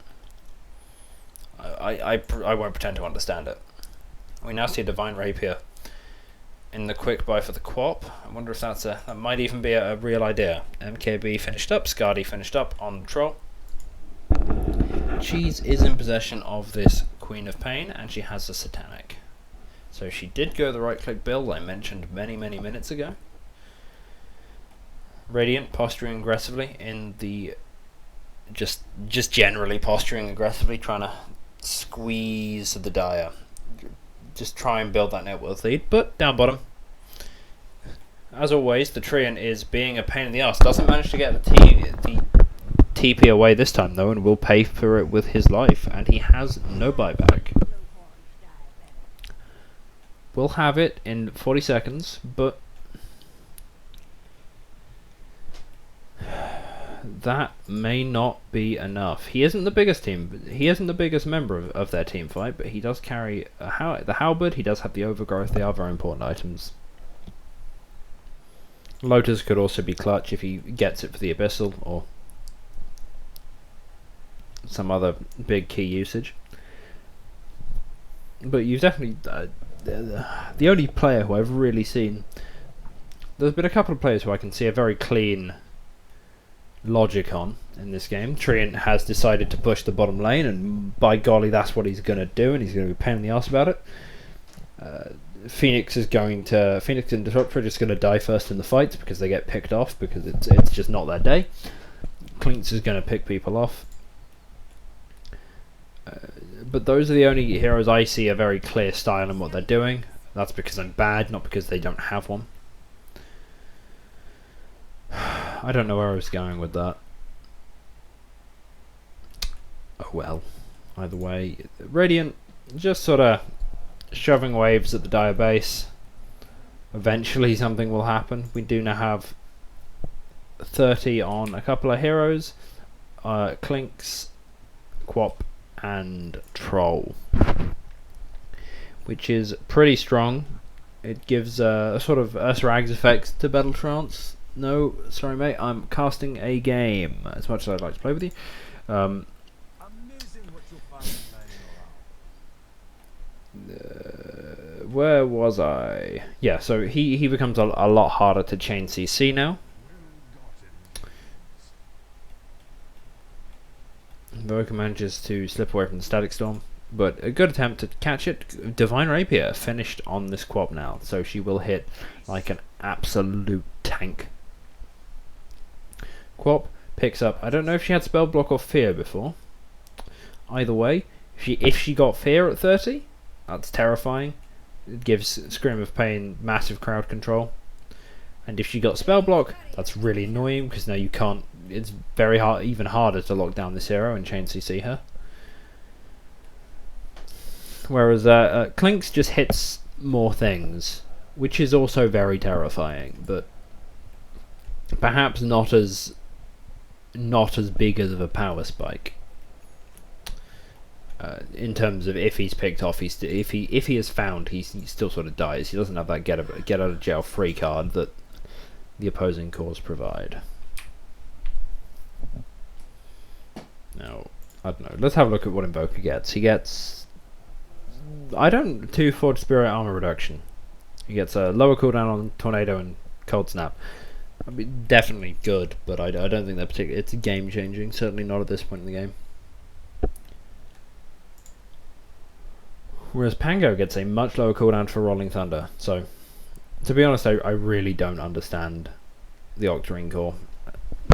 I won't pretend to understand it. We now see a Divine Rapier in the quick buy for the Quap. I wonder if that might even be a real idea. MKB finished up, Skadi finished up on the Troll. Cheese is in possession of this Queen of Pain, and she has a Satanic. So she did go the right click build I mentioned many minutes ago. Radiant posturing aggressively in the just generally posturing aggressively, trying to squeeze the Dire. just try and build that net worth lead. But down bottom, as always, the Treant is being a pain in the ass. Doesn't manage to get the TP away this time though, and will pay for it with his life. And he has no buyback. We'll have it in 40 seconds, but that may not be enough. He isn't the biggest team. He isn't the biggest member of their team fight, but he does carry the halberd. He does have the overgrowth. They are very important items. Lotus could also be clutch if he gets it for the abyssal or some other big key usage. But you've definitely the only player who I've really seen. There's been a couple of players who I can see a very clean logic on in this game. Treant has decided to push the bottom lane, and by golly, that's what he's going to do, and he's going to be a pain in the ass about it. Phoenix and Disruptor are just going to die first in the fights because they get picked off because it's just not their day. Clinks is going to pick people off. But those are the only heroes I see a very clear style in what they're doing. That's because I'm bad, not because they don't have one. I don't know where I was going with that. Oh well. Either way, Radiant just sort of shoving waves at the Dire base. Eventually something will happen. We do now have 30 on a couple of heroes. Clinks, Quap and Troll, which is pretty strong. It gives a sort of Rags effect to Battle Trance. No, sorry mate, I'm casting a game, as much as I'd like to play with you. Where was I? Yeah, so he becomes a lot harder to chain CC now. Invoker manages to slip away from the Static Storm, but a good attempt to catch it. Divine Rapier finished on this Quap now, so she will hit like an absolute tank. Quap picks up. I don't know if she had Spell Block or Fear before. Either way, if she got Fear at 30, that's terrifying. It gives Scream of Pain massive crowd control. And if she got Spell Block, that's really annoying because now you can't. It's very hard, even harder to lock down this hero and chain CC her. Whereas Clinks just hits more things, which is also very terrifying, but perhaps not as big as of a power spike. In terms of if he's picked off, if he is found, he still sort of dies. He doesn't have that get out of jail free card that the opposing cores provide. Now, I don't know. Let's have a look at what Invoker gets. He gets 2 Forged Spirit armor reduction. He gets a lower cooldown on Tornado and Cold Snap. I mean, definitely good, but I don't think that particularly. It's game changing. Certainly not at this point in the game. Whereas Pango gets a much lower cooldown for Rolling Thunder. So, to be honest, I really don't understand the Octarine core.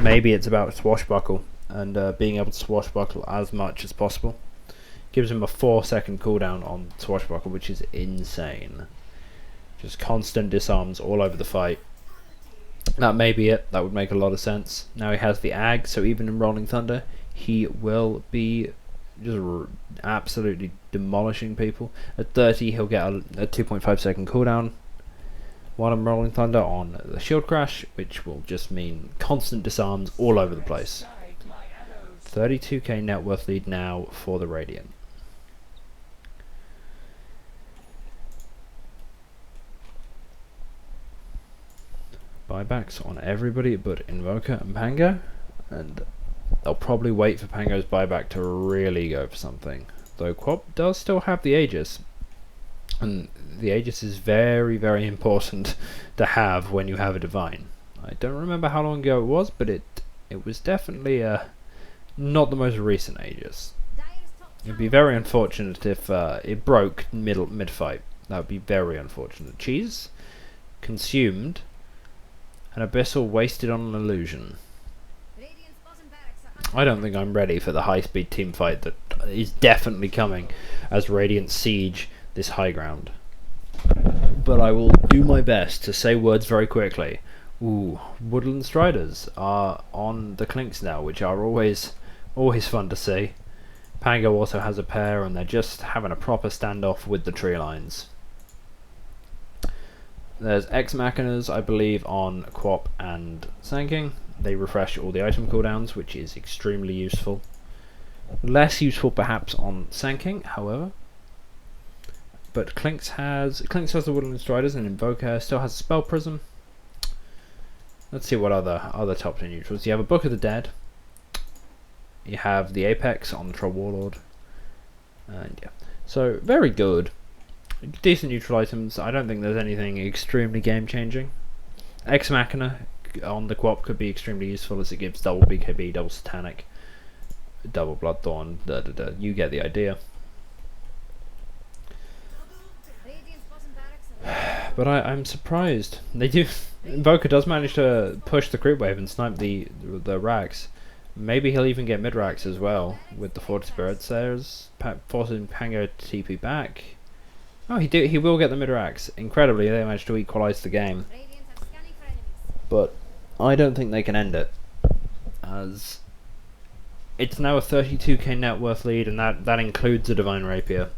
Maybe it's about Swashbuckle and being able to Swashbuckle as much as possible. Gives him a 4-second cooldown on Swashbuckle, which is insane. Just constant disarms all over the fight. That may be it. That would make a lot of sense. Now he has the Ag, so even in Rolling Thunder, he will be just absolutely demolishing people. At 30, he'll get a 2.5 second cooldown while I'm Rolling Thunder on the Shield Crash, which will just mean constant disarms all over the place. 32k net worth lead now for the Radiant. Buybacks on everybody but Invoker and Pango, and they'll probably wait for Pango's buyback to really go for something. Though Quap does still have the Aegis, and the Aegis is very, very important to have when you have a Divine. I don't remember how long ago it was, but it was definitely not the most recent Aegis. It'd be very unfortunate if it broke mid-fight. That would be very unfortunate. Cheese consumed. An Abyssal wasted on an illusion. I don't think I'm ready for the high-speed team fight that is definitely coming as Radiant siege this high ground. But I will do my best to say words very quickly. Ooh, Woodland Striders are on the Clinks now, which are always fun to see. Pango also has a pair, and they're just having a proper standoff with the tree lines. There's Ex Machinas, I believe, on Quap and Sanking. They refresh all the item cooldowns, which is extremely useful. Less useful perhaps on Sanking, however. But Clinks has the Woodland Striders, and Invoker still has a Spell Prism. Let's see what other top 10 neutrals. You have a Book of the Dead. You have the Apex on the Troll Warlord. And yeah. So, very good. Decent neutral items. I don't think there's anything extremely game changing. Ex Machina on the Quap could be extremely useful as it gives double BKB, double Satanic, double Bloodthorn. You get the idea. Radiant's bottom barracks are But I'm surprised. They do. Invoker does manage to push the creep wave and snipe the racks. Maybe he'll even get mid racks as well with the Forty Spirits. There's forcing Pango to TP back. Oh, he will get the mid racks. Incredibly, they managed to equalise the game. Radiant are scanning for enemies. But I don't think they can end it, as it's now a 32k net worth lead, and that includes a Divine Rapier.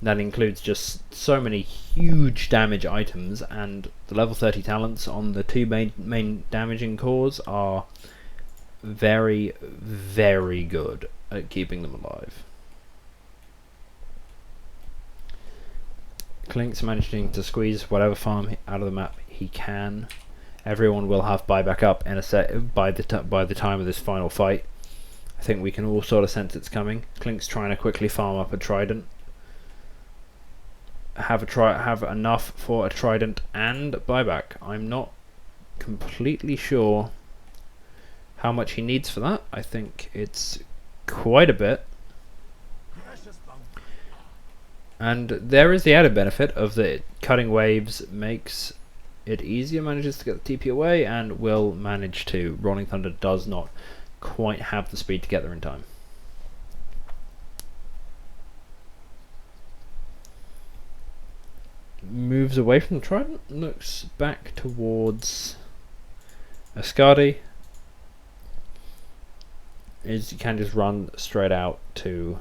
That includes just so many huge damage items, and the level 30 talents on the two main damaging cores are very, very good at keeping them alive. Clink's managing to squeeze whatever farm out of the map he can. Everyone will have buyback up in a set by the time of this final fight. I think we can all sort of sense it's coming. Clink's trying to quickly farm up a trident. Have enough for a trident and buyback. I'm not completely sure how much he needs for that. I think it's quite a bit. And there is the added benefit of the cutting waves makes it easier, manages to get the TP away, and will manage to. Rolling Thunder does not quite have the speed to get there in time. Moves away from the trident, looks back towards Ascadi. You can just run straight out to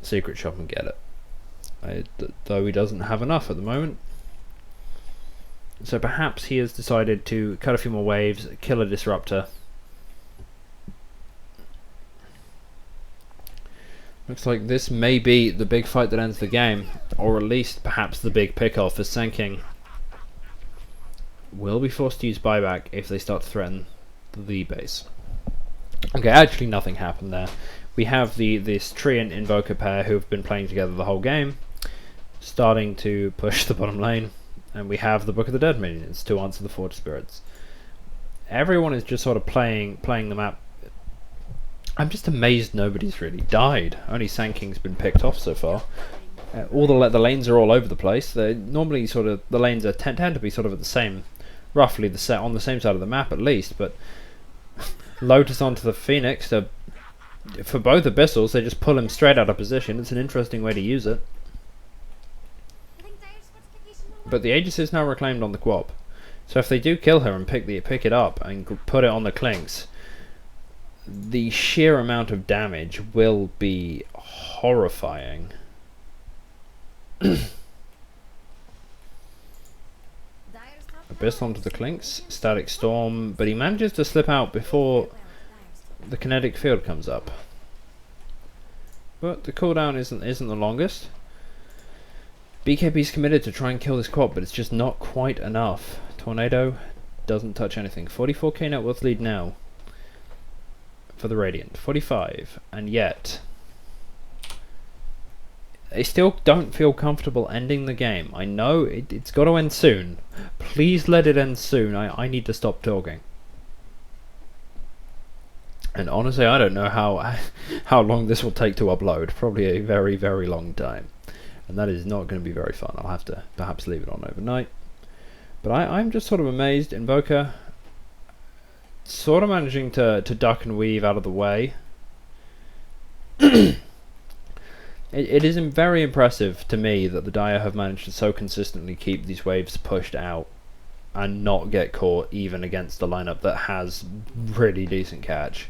Secret Shop and get it. Though he doesn't have enough at the moment. So perhaps he has decided to cut a few more waves, kill a Disruptor. Looks like this may be the big fight that ends the game, or at least perhaps the big pick-off, as Sanking will be forced to use buyback if they start to threaten the base. Okay, actually nothing happened there. We have this Tree and Invoker pair who have been playing together the whole game, starting to push the bottom lane, and we have the Book of the Dead minions to answer the Forty Spirits. Everyone is just sort of playing the map. I'm just amazed nobody's really died. Only Sanking's been picked off so far. All the lanes are all over the place. They're normally sort of the lanes are tend to be sort of at the same, roughly on the same side of the map at least. But Lotus onto the Phoenix. For both Abyssals, they just pull him straight out of position. It's an interesting way to use it. I think Dire's fortification will But the Aegis is now reclaimed on the Quap. So if they do kill her and pick it up and put it on the Clinks, the sheer amount of damage will be horrifying. Dire's top Abyss onto the Clinks, Static Storm, but he manages to slip out before the kinetic field comes up. But the cooldown isn't the longest. BKB's committed to try and kill this Quap, but it's just not quite enough. Tornado doesn't touch anything. 44k net worth lead now for the Radiant. 45, and yet they still don't feel comfortable ending the game. I know it's got to end soon. Please let it end soon. I need to stop talking. And honestly, I don't know how long this will take to upload. Probably a very, very long time. And that is not going to be very fun. I'll have to perhaps leave it on overnight. But I'm just sort of amazed. Invoker sort of managing to duck and weave out of the way. It is very impressive to me that the Dire have managed to so consistently keep these waves pushed out and not get caught even against the lineup that has really decent catch.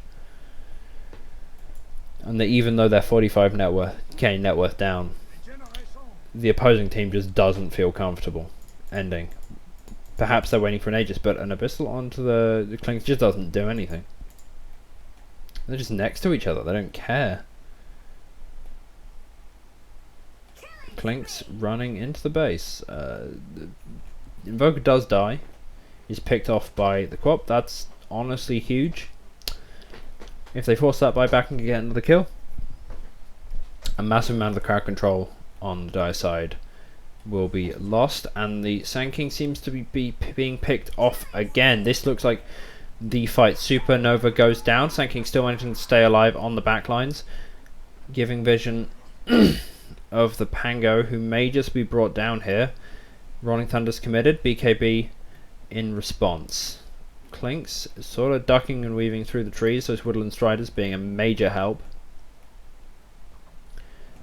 And that even though they're 45 net worth down, the opposing team just doesn't feel comfortable ending. Perhaps they're waiting for an Aegis, but an Abyssal onto the Clinks just doesn't do anything. They're just next to each other, they don't care. Clinks running into the base. The Invoker does die. He's picked off by the Quap. That's honestly huge. If they force that buyback and get another kill, a massive amount of the crowd control on the Dire side will be lost, and the Sand King seems to be being picked off again. This looks like the fight. Supernova goes down. Sand King still managing to stay alive on the backlines, giving vision of the Pango, who may just be brought down here. Rolling Thunder's committed. BKB in response. Clinks sort of ducking and weaving through the trees, those Woodland Striders being a major help.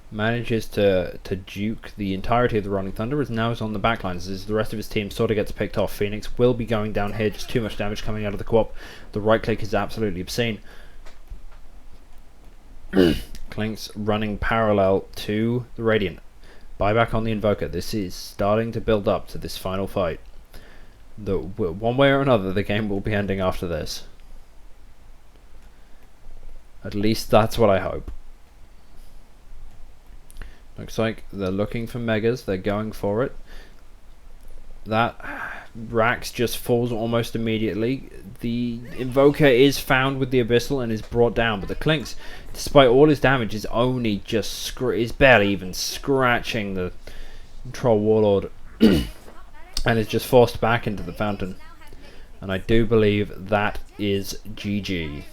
Manages to duke the entirety of the Rolling Thunder, as now is on the backlines as the rest of his team sort of gets picked off. Phoenix will be going down here, just too much damage coming out of the Quap. The right click is absolutely obscene. Clinks running parallel to the Radiant. Buyback on the Invoker. This is starting to build up to this final fight. One way or another, the game will be ending after this. At least that's what I hope. Looks like they're looking for Megas. They're going for it. That Rax just falls almost immediately. The Invoker is found with the Abyssal and is brought down, but the Clinks, despite all his damage, is only just is barely even scratching the Troll Warlord and is just forced back into the fountain. And I do believe that is GG.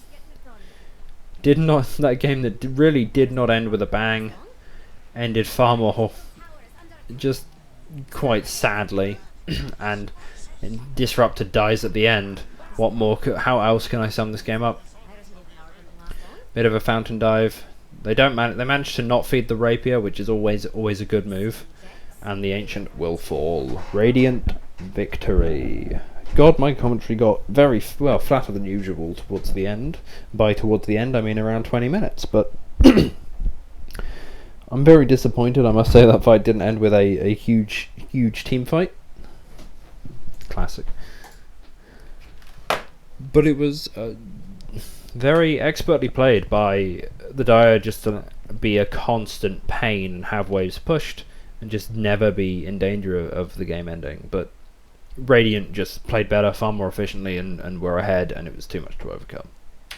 That game that really did not end with a bang ended far more just quite sadly. And Disruptor dies at the end. What more? How else can I sum this game up? Bit of a fountain dive. They manage to not feed the rapier, which is always a good move. And the Ancient will fall. Radiant victory. God, my commentary got very flatter than usual towards the end. By towards the end, I mean around 20 minutes. But I'm very disappointed. I must say that fight didn't end with a huge team fight. Classic. But it was very expertly played by the Dire, just to be a constant pain and have waves pushed and just never be in danger of the game ending. But Radiant just played better, far more efficiently, and were ahead, and it was too much to overcome.